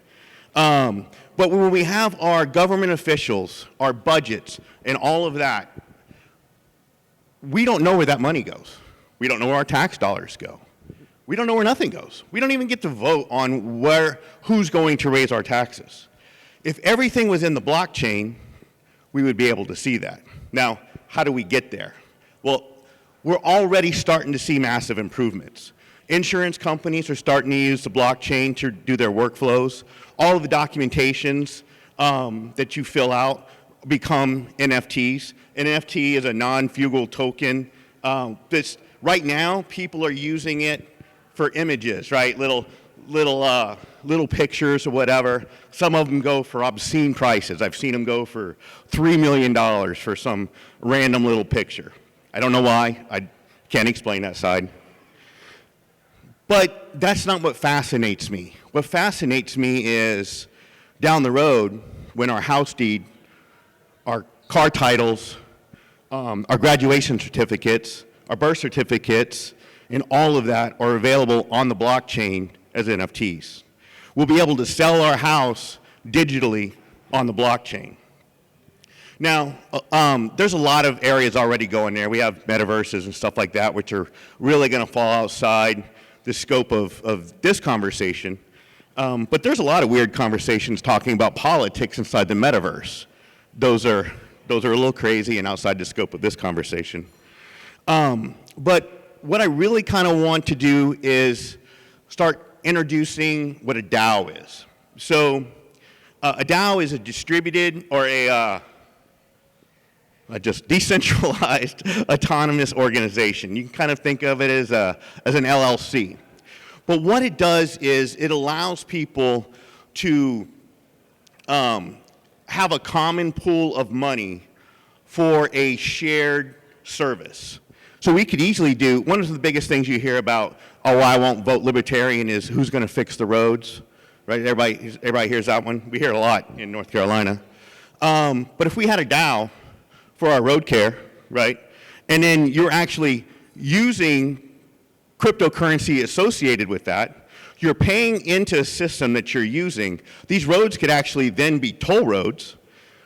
But when we have our government officials, our budgets, and all of that, we don't know where that money goes. We don't know where our tax dollars go. We don't know where nothing goes. We don't even get to vote on who's going to raise our taxes. If everything was in the blockchain, we would be able to see that. Now, how do we get there? Well, we're already starting to see massive improvements. Insurance companies are starting to use the blockchain to do their workflows. All of the documentations that you fill out become NFTs. An NFT is a non-fungible token. Right now, people are using it for images, right? Little pictures or whatever. Some of them go for obscene prices. I've seen them go for $3 million for some random little picture. I don't know why. I can't explain that side. But that's not what fascinates me. What fascinates me is down the road when our house deed, our car titles, our graduation certificates, our birth certificates, and all of that are available on the blockchain, as NFTs. We'll be able to sell our house digitally on the blockchain. Now, there's a lot of areas already going there. We have metaverses and stuff like that, which are really going to fall outside the scope of this conversation. But there's a lot of weird conversations talking about politics inside the metaverse. Those are a little crazy and outside the scope of this conversation. But what I really kind of want to do is start introducing what a DAO is. So a DAO is a distributed or a just decentralized autonomous organization. You can kind of think of it as an LLC. But what it does is it allows people to have a common pool of money for a shared service. So we could easily do, one of the biggest things you hear about, oh, I won't vote Libertarian, is who's going to fix the roads, right? Everybody hears that one. We hear it a lot in North Carolina. But if we had a DAO for our road care, right, and then you're actually using cryptocurrency associated with that, you're paying into a system that you're using. These roads could actually then be toll roads,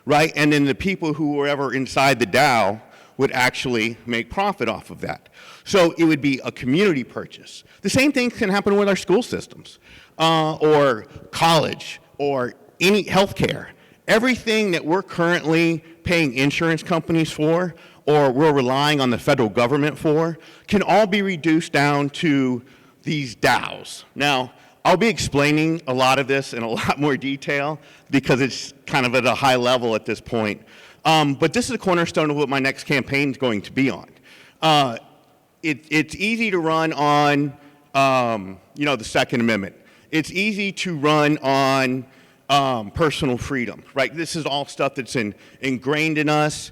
right? And then the people who were ever inside the DAO would actually make profit off of that. So it would be a community purchase. The same thing can happen with our school systems, or college, or any healthcare. Everything that we're currently paying insurance companies for, or we're relying on the federal government for, can all be reduced down to these DAOs. Now, I'll be explaining a lot of this in a lot more detail because it's kind of at a high level at this point. But this is a cornerstone of what my next campaign is going to be on. It's easy to run on, the Second Amendment. It's easy to run on personal freedom, right? This is all stuff that's ingrained in us.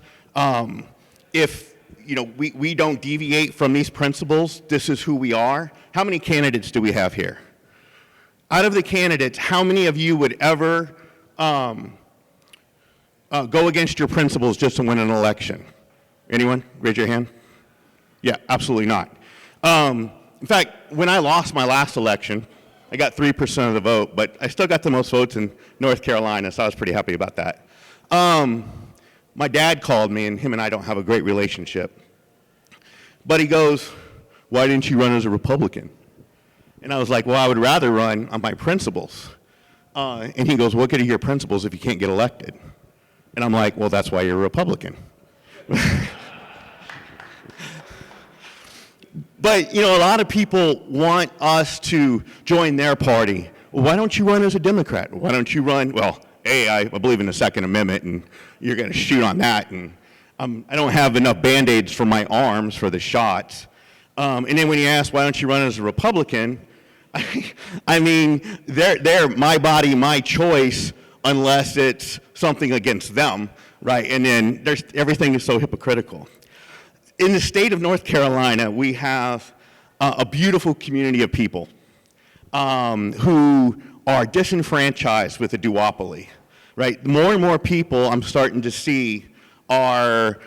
If we don't deviate from these principles, this is who we are. How many candidates do we have here? Out of the candidates, how many of you would ever go against your principles just to win an election? Anyone? Raise your hand. Yeah, absolutely not. In fact, when I lost my last election, I got 3% of the vote, but I still got the most votes in North Carolina, so I was pretty happy about that. My dad called me, and him and I don't have a great relationship. But he goes, "Why didn't you run as a Republican?" And I was like, "Well, I would rather run on my principles." And he goes, "What good are your principles if you can't get elected?" And I'm like, "Well, that's why you're a Republican." But, a lot of people want us to join their party. Well, why don't you run as a Democrat? Why don't you run, well, I believe in the Second Amendment, and you're going to shoot on that, and I don't have enough Band-Aids for my arms for the shots. And then when you ask, why don't you run as a Republican? I mean, they're my body, my choice, unless it's something against them, right? And then everything is so hypocritical. In the state of North Carolina, we have a beautiful community of people who are disenfranchised with a duopoly, right? More and more people I'm starting to see are,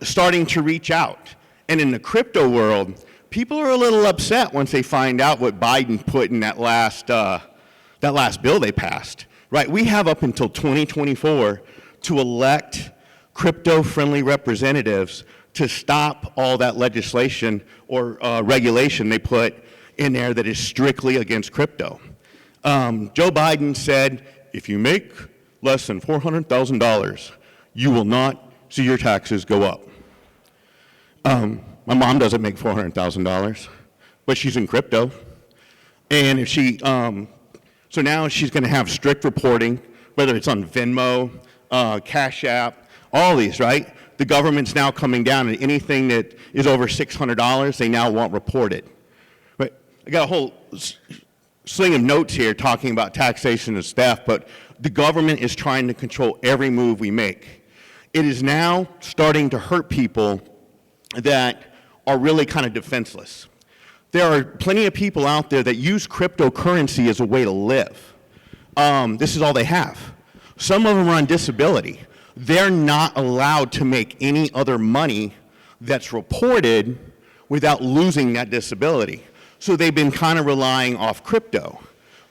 starting to reach out. And in the crypto world, people are a little upset once they find out what Biden put in that last bill they passed, right? We have up until 2024 to elect crypto-friendly representatives to stop all that legislation or regulation they put in there that is strictly against crypto. Joe Biden said, if you make less than $400,000, you will not see your taxes go up. My mom doesn't make $400,000, but she's in crypto. And if she, so now she's going to have strict reporting, whether it's on Venmo, Cash App, all these, right? The government's now coming down, and anything that is over $600, they now want reported. But I got a whole sling of notes here talking about taxation of staff, but the government is trying to control every move we make. It is now starting to hurt people that are really kind of defenseless. There are plenty of people out there that use cryptocurrency as a way to live. This is all they have. Some of them are on disability. They're not allowed to make any other money that's reported without losing that disability. So they've been kind of relying off crypto.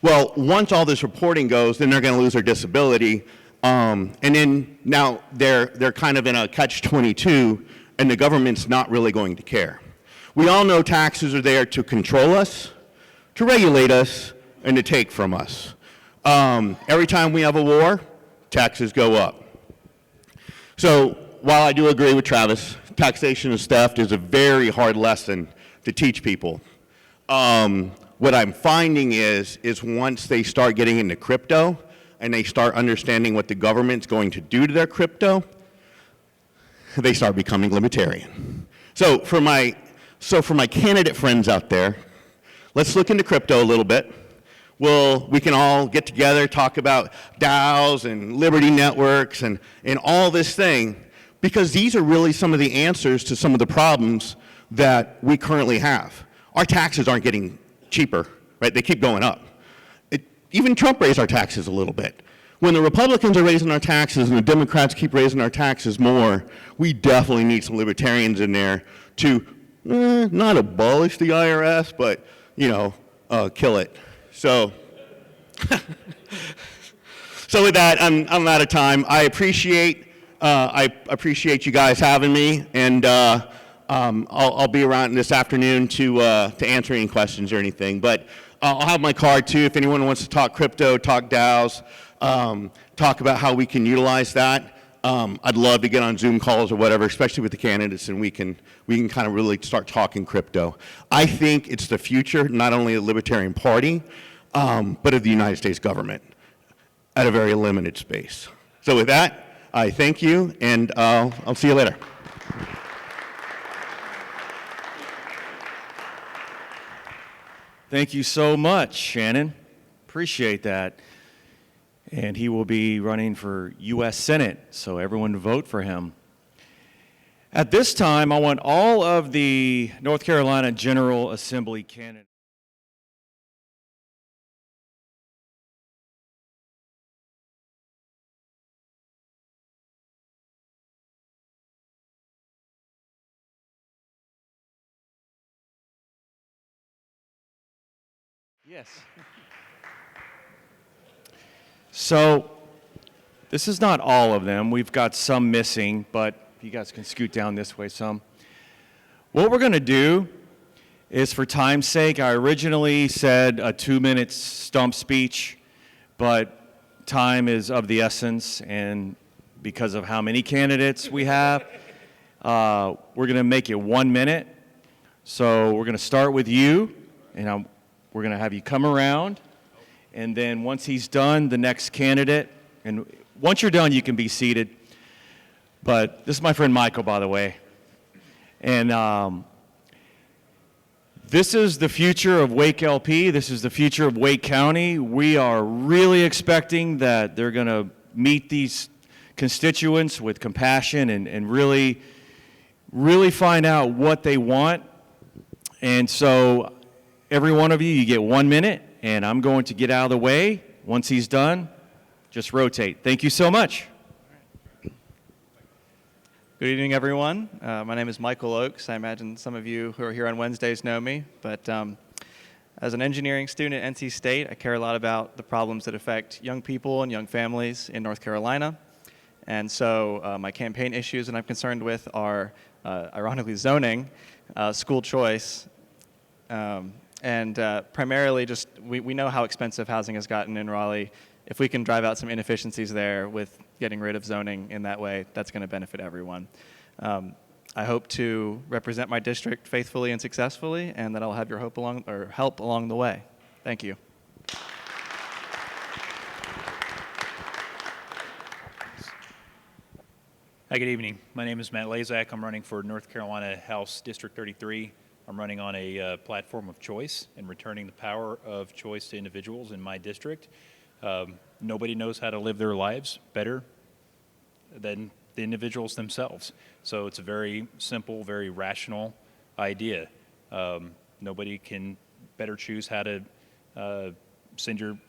Well, once all this reporting goes, then they're going to lose their disability. And then now they're kind of in a catch-22, and the government's not really going to care. We all know taxes are there to control us, to regulate us, and to take from us. Every time we have a war, taxes go up. So while I do agree with Travis, taxation of theft is a very hard lesson to teach people. What I'm finding is once they start getting into crypto and they start understanding what the government's going to do to their crypto, they start becoming libertarian. So for my candidate friends out there, let's look into crypto a little bit. We can all get together, talk about DAOs and Liberty networks and all this thing, because these are really some of the answers to some of the problems that we currently have. Our taxes aren't getting cheaper, right? They keep going up. Even Trump raised our taxes a little bit. When the Republicans are raising our taxes and the Democrats keep raising our taxes more, we definitely need some libertarians in there to not abolish the IRS, but, kill it. So, so with that, I'm out of time. I appreciate you guys having me, and I'll be around this afternoon to answer any questions or anything. But I'll have my card too if anyone wants to talk crypto, talk DAOs, talk about how we can utilize that. I'd love to get on Zoom calls or whatever, especially with the candidates, and we can kind of really start talking crypto. I think it's the future, not only of the Libertarian Party, but of the United States government at a very limited space. So with that, I thank you, and I'll see you later. Thank you so much, Shannon. Appreciate that. And he will be running for U.S. Senate, so everyone vote for him. At this time, I want all of the North Carolina General Assembly candidates. Yes. So this is not all of them. We've got some missing, but you guys can scoot down this way some. What we're going to do is, for time's sake, I originally said a 2-minute stump speech, but time is of the essence, and because of how many candidates we have, we're going to make it 1 minute. So we're going to start with you, and we're going to have you come around, and then once he's done, the next candidate. And once you're done, you can be seated. But this is my friend Michael, by the way. And this is the future of WakeLP. This is the future of Wake County. We are really expecting that they're going to meet these constituents with compassion and really find out what they want. And so every one of you, you get 1 minute, and I'm going to get out of the way. Once he's done, just rotate. Thank you so much. Good evening, everyone. My name is Michael Oakes. I imagine some of you who are here on Wednesdays know me, but as an engineering student at NC State, I care a lot about the problems that affect young people and young families in North Carolina. And so my campaign issues that I'm concerned with are, ironically, zoning, school choice, and primarily just we know how expensive housing has gotten in Raleigh. If we can drive out some inefficiencies there with getting rid of zoning in that way, that's going to benefit everyone. I hope to represent my district faithfully and successfully, and that I'll have your help along the way. Thank you. Hi, good evening. My name is Matt Laszacs. I'm running for North Carolina House District 33. I'm running on a platform of choice and returning the power of choice to individuals in my district. Nobody knows how to live their lives better than the individuals themselves. So it's a very simple, very rational idea. Nobody can better choose how to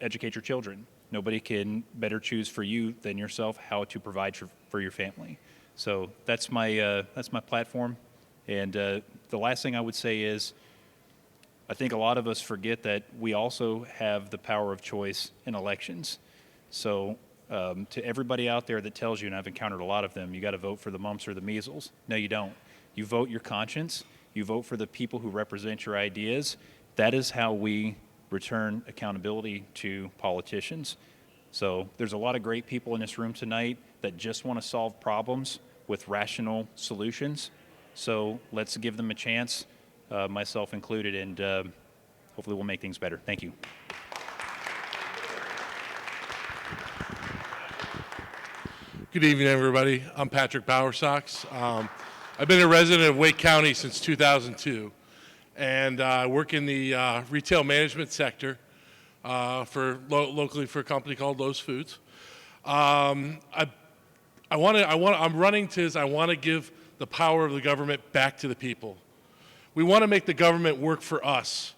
educate your children. Nobody can better choose for you than yourself how to provide for your family. So that's my platform. And the last thing I would say is, I think a lot of us forget that we also have the power of choice in elections. So to everybody out there that tells you, and I've encountered a lot of them, you got to vote for the mumps or the measles. No, you don't. You vote your conscience. You vote for the people who represent your ideas. That is how we return accountability to politicians. So there's a lot of great people in this room tonight that just want to solve problems with rational solutions. So let's give them a chance, myself included, and hopefully we'll make things better. Thank you. Good evening, everybody. I'm Patrick Bowersox. I've been a resident of Wake County since 2002, and I work in the retail management sector locally for a company called Lowe's Foods. I'm running because I want to give the power of the government back to the people. We want to make the government work for us.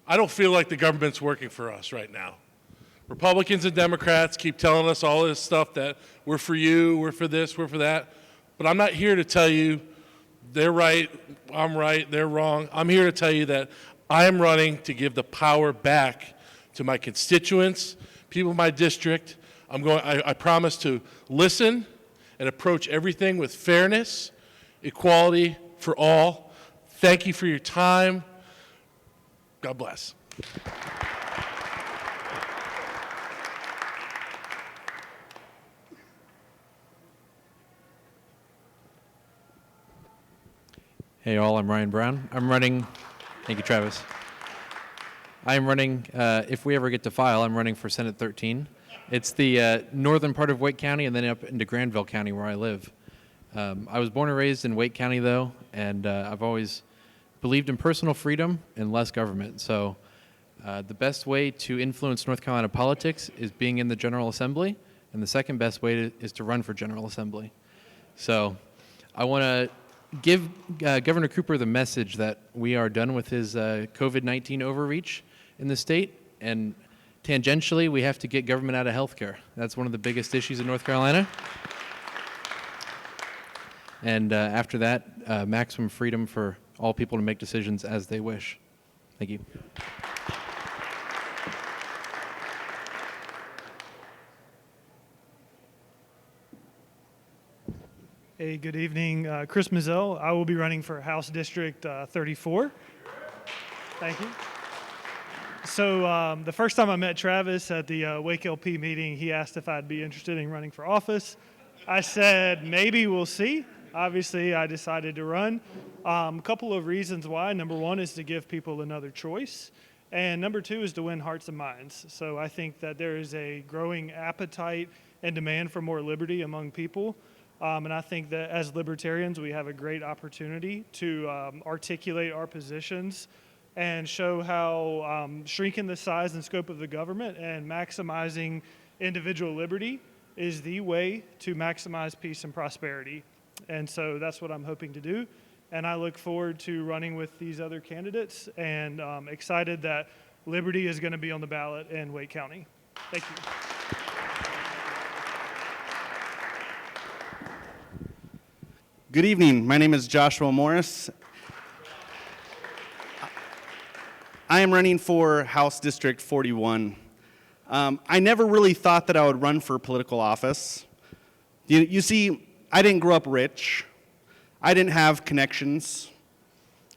I don't feel like the government's working for us right now. Republicans and Democrats keep telling us all this stuff that we're for you, we're for this, we're for that. But I'm not here to tell you they're right, I'm right, they're wrong. I'm here to tell you that I am running to give the power back to my constituents, people in my district. I promise to listen and approach everything with fairness, equality for all. Thank you for your time. God bless. Hey all, I'm Ryan Brown. I'm running, thank you Travis. I'm running, if we ever get to file, I'm running for Senate 13. It's the northern part of Wake County and then up into Granville County where I live. I was born and raised in Wake County though, and I've always believed in personal freedom and less government. So the best way to influence North Carolina politics is being in the General Assembly, and the second best way is to run for General Assembly. So I want to give Governor Cooper the message that we are done with his COVID-19 overreach in the state, and tangentially, we have to get government out of healthcare. That's one of the biggest issues in North Carolina. And after that, maximum freedom for all people to make decisions as they wish. Thank you. Hey, good evening. Chris Mizelle. I will be running for House District 34. Thank you. So the first time I met Travis at the WakeLP meeting, he asked if I'd be interested in running for office. I said, maybe, we'll see. Obviously, I decided to run. A couple of reasons why. Number one is to give people another choice. And number two is to win hearts and minds. So I think that there is a growing appetite and demand for more liberty among people. And I think that as libertarians, we have a great opportunity to articulate our positions and show how shrinking the size and scope of the government and maximizing individual liberty is the way to maximize peace and prosperity. And so that's what I'm hoping to do. And I look forward to running with these other candidates and excited that liberty is going to be on the ballot in Wake County. Thank you. Good evening. My name is Joshua Morris. I am running for House District 41. I never really thought that I would run for political office. You see, I didn't grow up rich. I didn't have connections.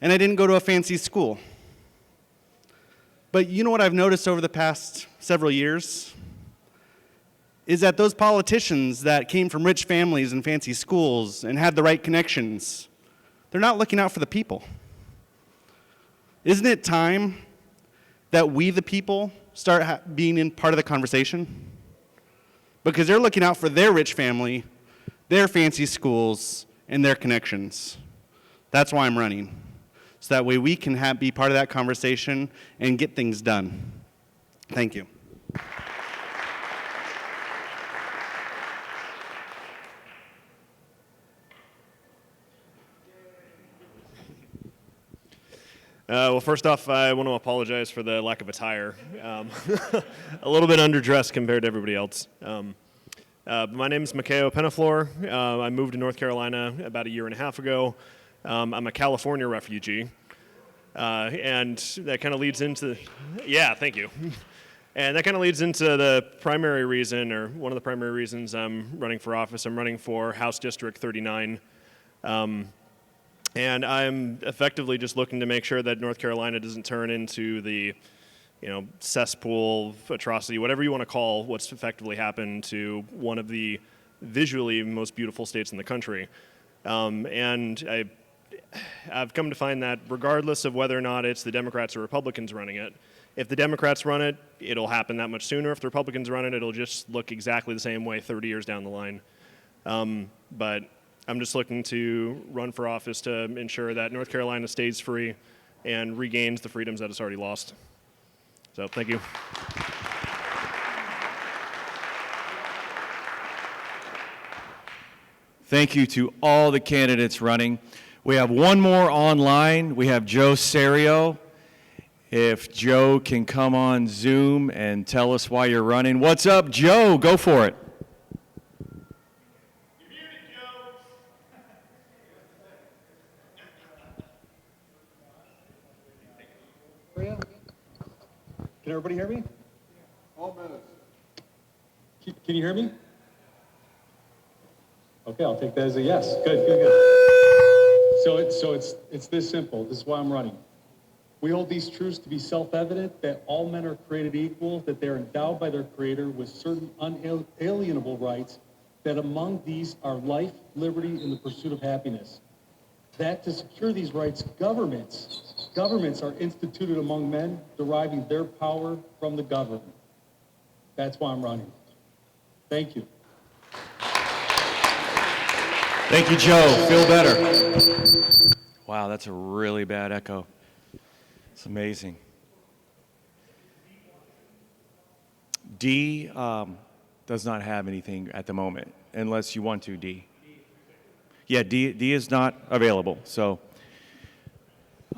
And I didn't go to a fancy school. But you know what I've noticed over the past several years? Is that those politicians that came from rich families and fancy schools and had the right connections, they're not looking out for the people. Isn't it time that we, the people, start being in part of the conversation? Because they're looking out for their rich family, their fancy schools, and their connections. That's why I'm running. So that way we can be part of that conversation and get things done. Thank you. Well, first off, I want to apologize for the lack of attire. A little bit underdressed compared to everybody else. My name is Micao Penaflor. I moved to North Carolina about a year and a half ago. I'm a California refugee. And that kind of leads into, yeah, thank you. And that kind of leads into the primary reason, or one of the primary reasons I'm running for office. I'm running for House District 39. And I'm effectively just looking to make sure that North Carolina doesn't turn into the, cesspool, atrocity, whatever you want to call what's effectively happened to one of the visually most beautiful states in the country. And I've come to find that regardless of whether or not it's the Democrats or Republicans running it, if the Democrats run it, it'll happen that much sooner. If the Republicans run it, it'll just look exactly the same way 30 years down the line. But I'm just looking to run for office to ensure that North Carolina stays free and regains the freedoms that it's already lost. So thank you. Thank you to all the candidates running. We have one more online. We have Joe Serio. If Joe can come on Zoom and tell us why you're running. What's up, Joe? Go for it. Can everybody hear me? Can you hear me? Okay, I'll take that as a yes. Good, good, good. So it's this simple. This is why I'm running. We hold these truths to be self-evident, that all men are created equal, that they're endowed by their Creator with certain unalienable rights, that among these are life, liberty, and the pursuit of happiness. That to secure these rights, governments are instituted among men, deriving their power from the government. That's why I'm running. Thank you. Thank you, Joe. Feel better. Wow, that's a really bad echo. It's amazing. D does not have anything at the moment, unless you want to, D. Yeah, D is not available. So,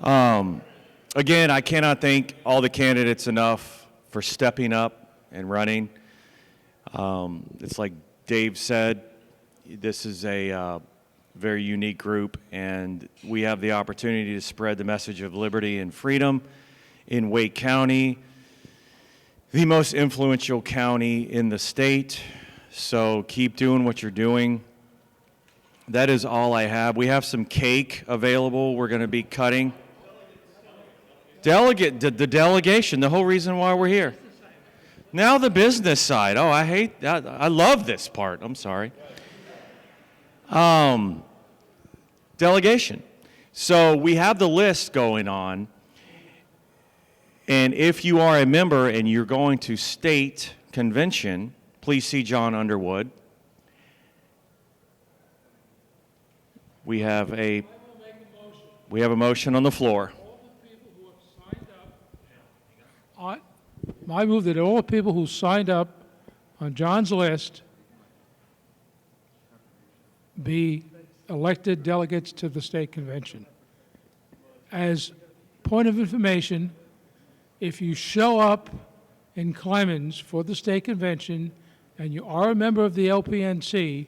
again, I cannot thank all the candidates enough for stepping up and running. It's like Dave said, this is a very unique group, and we have the opportunity to spread the message of liberty and freedom in Wake County, the most influential county in the state. So keep doing what you're doing. That is all I have. We have some cake available we're going to be cutting. The delegation, the whole reason why we're here. Now the business side. Oh, I hate that. I love this part. I'm sorry. Delegation. So we have the list going on, and if you are a member and you're going to state convention, please see John Underwood. We have a motion on the floor. I move that all the people who signed up on John's list be elected delegates to the state convention. As point of information, if you show up in Clemens for the state convention and you are a member of the LPNC,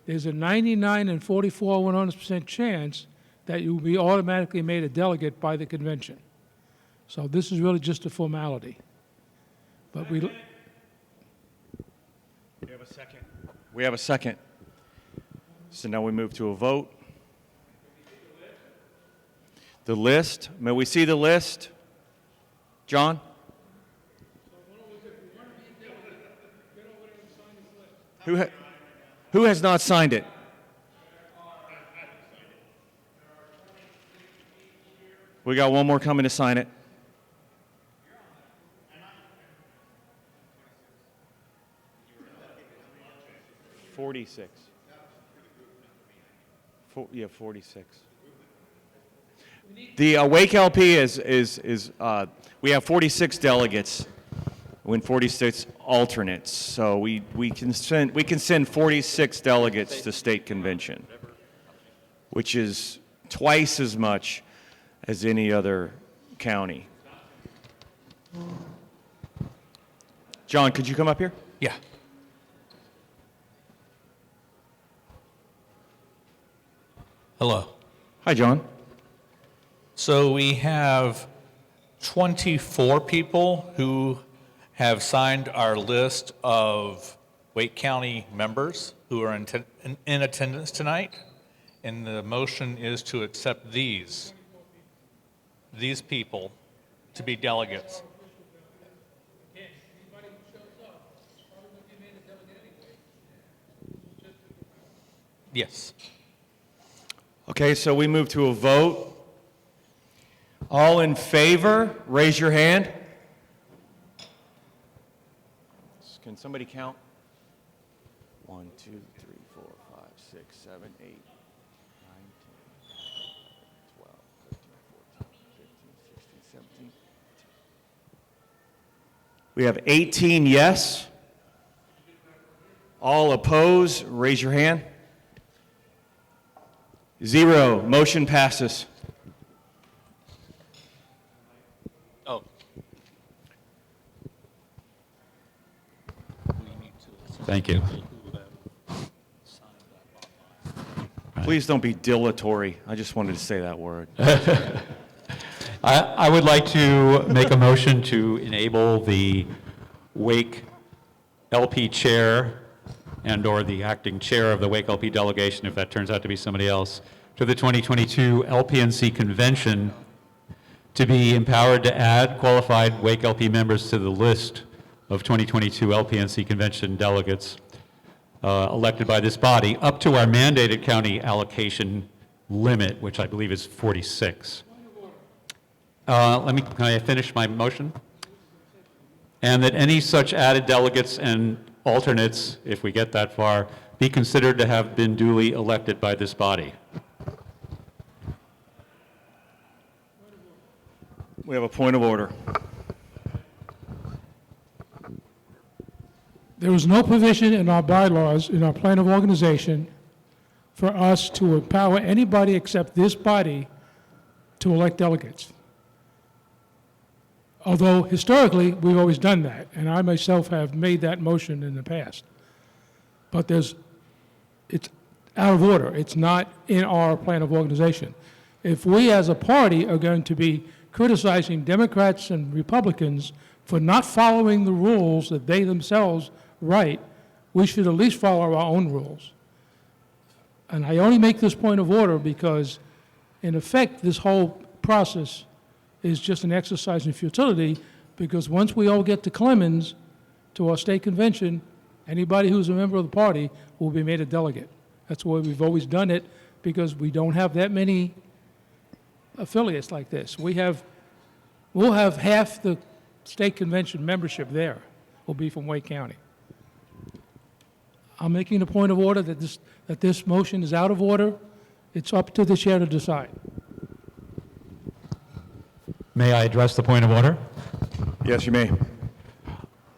there's a 99 and 44 100% chance that you will be automatically made a delegate by the convention. So this is really just a formality. But we have a second. We have a second. So now we move to a vote. The list. May we see the list? John? Who has not signed it? We got one more coming to sign it. $46. 46. The WakeLP is we have 46 delegates, and 46 alternates. So we can send 46 delegates to state convention, which is twice as much as any other county. John, could you come up here? Yeah. Hello. Hi, John. So we have 24 people who have signed our list of Wake County members who are in attendance tonight. And the motion is to accept these people to be delegates. Yes. Okay, so we move to a vote. All in favor, raise your hand. Can somebody count? 1, 2, 3, 4, 5, 6, 7, 8, 9, 10, 12, 13, 14, 15, 16, 17. We have 18 yes. All opposed, raise your hand. 0, motion passes. Oh. Thank you. Please don't be dilatory. I just wanted to say that word. I would like to make a motion to enable the WakeLP Chair and/or the acting chair of the WakeLP delegation, if that turns out to be somebody else, to the 2022 LPNC Convention to be empowered to add qualified WakeLP members to the list of 2022 LPNC Convention delegates elected by this body up to our mandated county allocation limit, which I believe is 46. Can I finish my motion? And that any such added delegates and alternates, if we get that far, be considered to have been duly elected by this body. We have a point of order. There is no provision in our bylaws, in our plan of organization, for us to empower anybody except this body to elect delegates. Although historically, we've always done that, and I myself have made that motion in the past. But it's out of order. It's not in our plan of organization. If we as a party are going to be criticizing Democrats and Republicans for not following the rules that they themselves write, we should at least follow our own rules. And I only make this point of order because, in effect, this whole process is just an exercise in futility, because once we all get to Clemens, to our state convention, anybody who's a member of the party will be made a delegate. That's the way we've always done it, because we don't have that many affiliates like this. We'll have half the state convention membership there will be from Wake County. I'm making a point of order that this motion is out of order. It's up to the chair to decide. May I address the point of order? Yes, you may.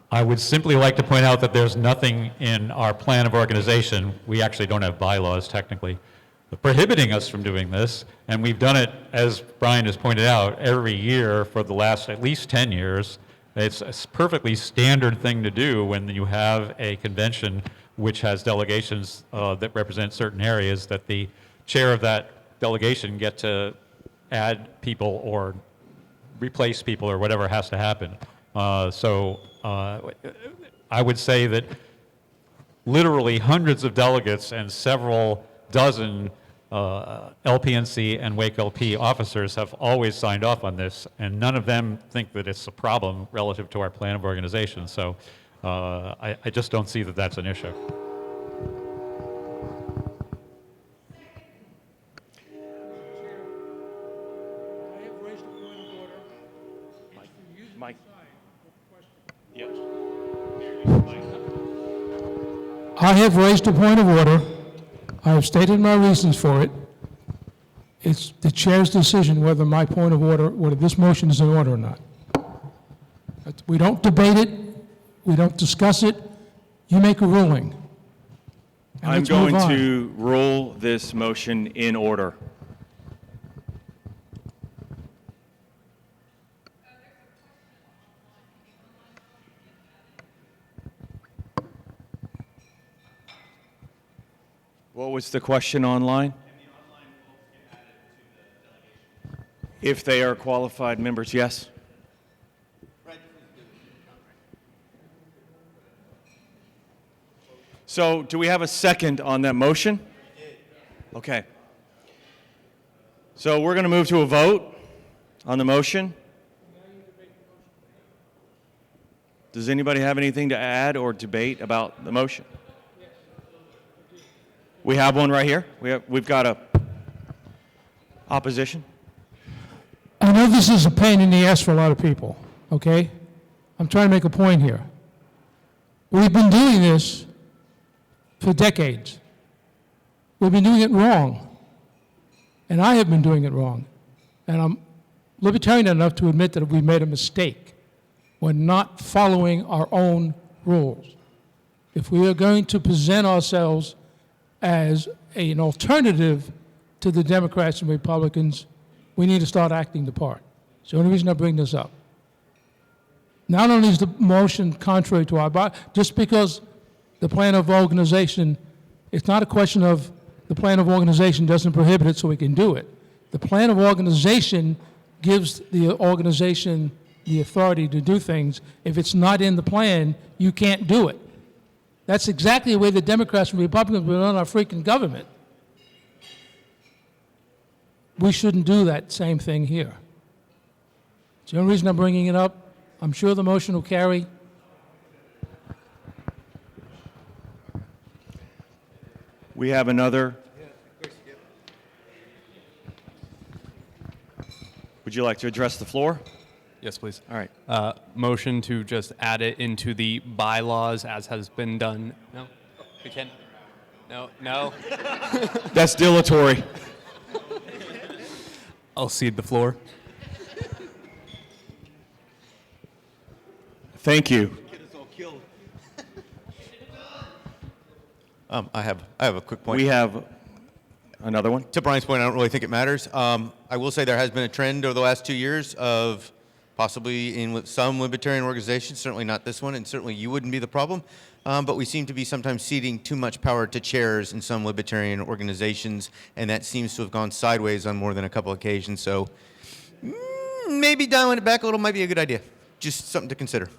I would simply like to point out that there's nothing in our plan of organization, we actually don't have bylaws technically, prohibiting us from doing this, and we've done it, as Brian has pointed out, every year for the last at least 10 years. It's a perfectly standard thing to do when you have a convention which has delegations that represent certain areas, that the chair of that delegation get to add people or replace people or whatever has to happen. I would say that literally hundreds of delegates and several dozen LPNC and WakeLP officers have always signed off on this, and none of them think that it's a problem relative to our plan of organization. So I just don't see that that's an issue. Mike. Yes. I have raised a point of order. I have stated my reasons for it. It's the chair's decision whether my point of order, whether this motion is in order or not. We don't debate it. We don't discuss it. You make a ruling. And I'm let's move going on. to rule this motion in order. What was the question online? If they are qualified members, yes. So do we have a second on that motion? Okay. So we're going to move to a vote on the motion. Does anybody have anything to add or debate about the motion? We have one right here. We've got a opposition. I know this is a pain in the ass for a lot of people, okay? I'm trying to make a point here. We've been doing this for decades. We've been doing it wrong. And I have been doing it wrong. And I'm libertarian enough to admit that we made a mistake. We're not following our own rules. If we are going to present ourselves as an alternative to the Democrats and Republicans, we need to start acting the part. It's the only reason I bring this up. Not only is the motion contrary to our body, just because the plan of organization, it's not a question of the plan of organization doesn't prohibit it so we can do it. The plan of organization gives the organization the authority to do things. If it's not in the plan, you can't do it. That's exactly the way the Democrats and Republicans will run our freaking government. We shouldn't do that same thing here. It's the only reason I'm bringing it up. I'm sure the motion will carry. We have another. Would you like to address the floor? Yes, please. All right. Motion to just add it into the bylaws as has been done. No, we can. No, no. That's dilatory. I'll cede the floor. Thank you. I have a quick point. We have another one. To Brian's point, I don't really think it matters. I will say there has been a trend over the last 2 years of possibly in some libertarian organizations, certainly not this one, and certainly you wouldn't be the problem, but we seem to be sometimes ceding too much power to chairs in some libertarian organizations, and that seems to have gone sideways on more than a couple occasions. So maybe dialing it back a little might be a good idea. Just something to consider.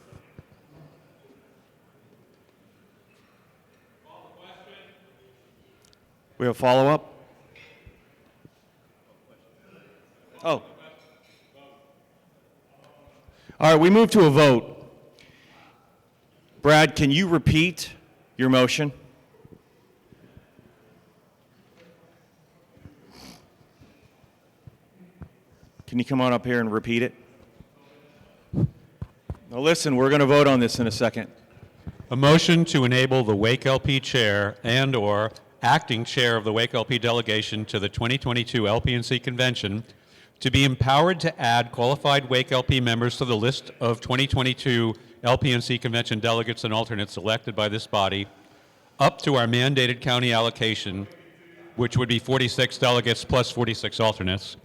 We have a follow-up? Oh. All right, we move to a vote. Brad, can you repeat your motion? Can you come on up here and repeat it? Now listen, we're going to vote on this in a second. A motion to enable the WakeLP Chair and/or acting chair of the WakeLP delegation to the 2022 LPNC Convention to be empowered to add qualified WakeLP members to the list of 2022 LPNC Convention delegates and alternates elected by this body up to our mandated county allocation, which would be 46 delegates plus 46 alternates,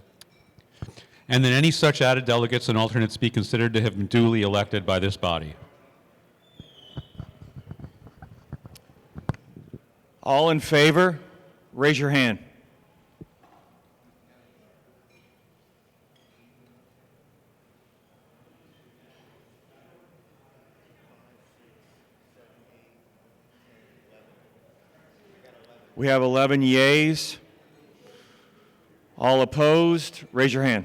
and that any such added delegates and alternates be considered to have been duly elected by this body. All in favor, raise your hand. We have 11 yeas. All opposed, raise your hand.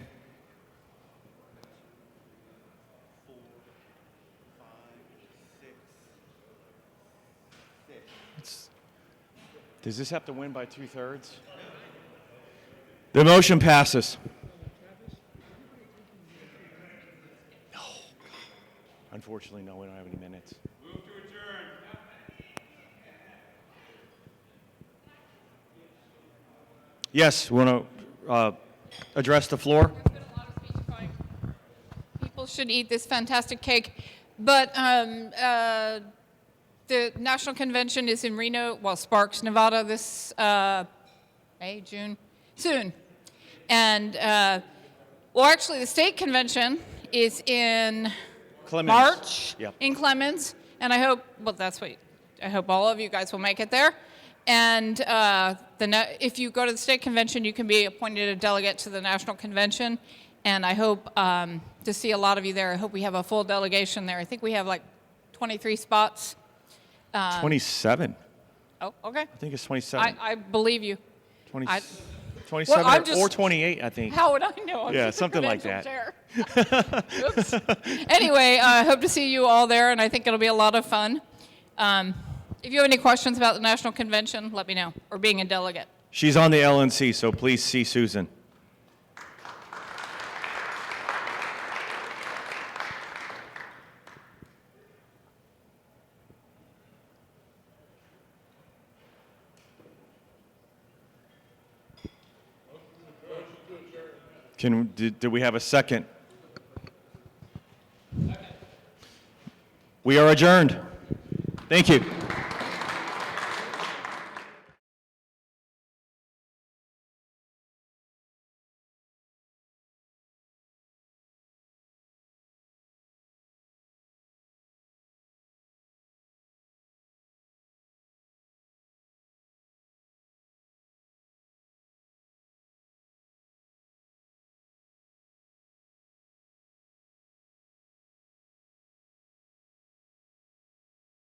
Does this have to win by 2/3? The motion passes. No. Unfortunately, no, we don't have any minutes. Move to adjourn. Yes, we want to address the floor. People should eat this fantastic cake. But the National Convention is in Reno, well, Sparks, Nevada, this May, June, soon. And, well, actually, the state convention is in Clemens. March Yep. in Clemens. And I hope, well, I hope all of you guys will make it there. And if you go to the state convention, you can be appointed a delegate to the national convention. And I hope to see a lot of you there. I hope we have a full delegation there. I think we have like 23 spots. 27. Oh, okay. I think it's 27. I believe you. 27 Well, I'm just- or 28, I think. How would I know? I'm Yeah, just a something like credentialed that. chair. Oops. Anyway, I hope to see you all there, and I think it'll be a lot of fun. If you have any questions about the National Convention, let me know, or being a delegate. She's on the LNC, so please see Susan. Do we have a second? We are adjourned. Thank you.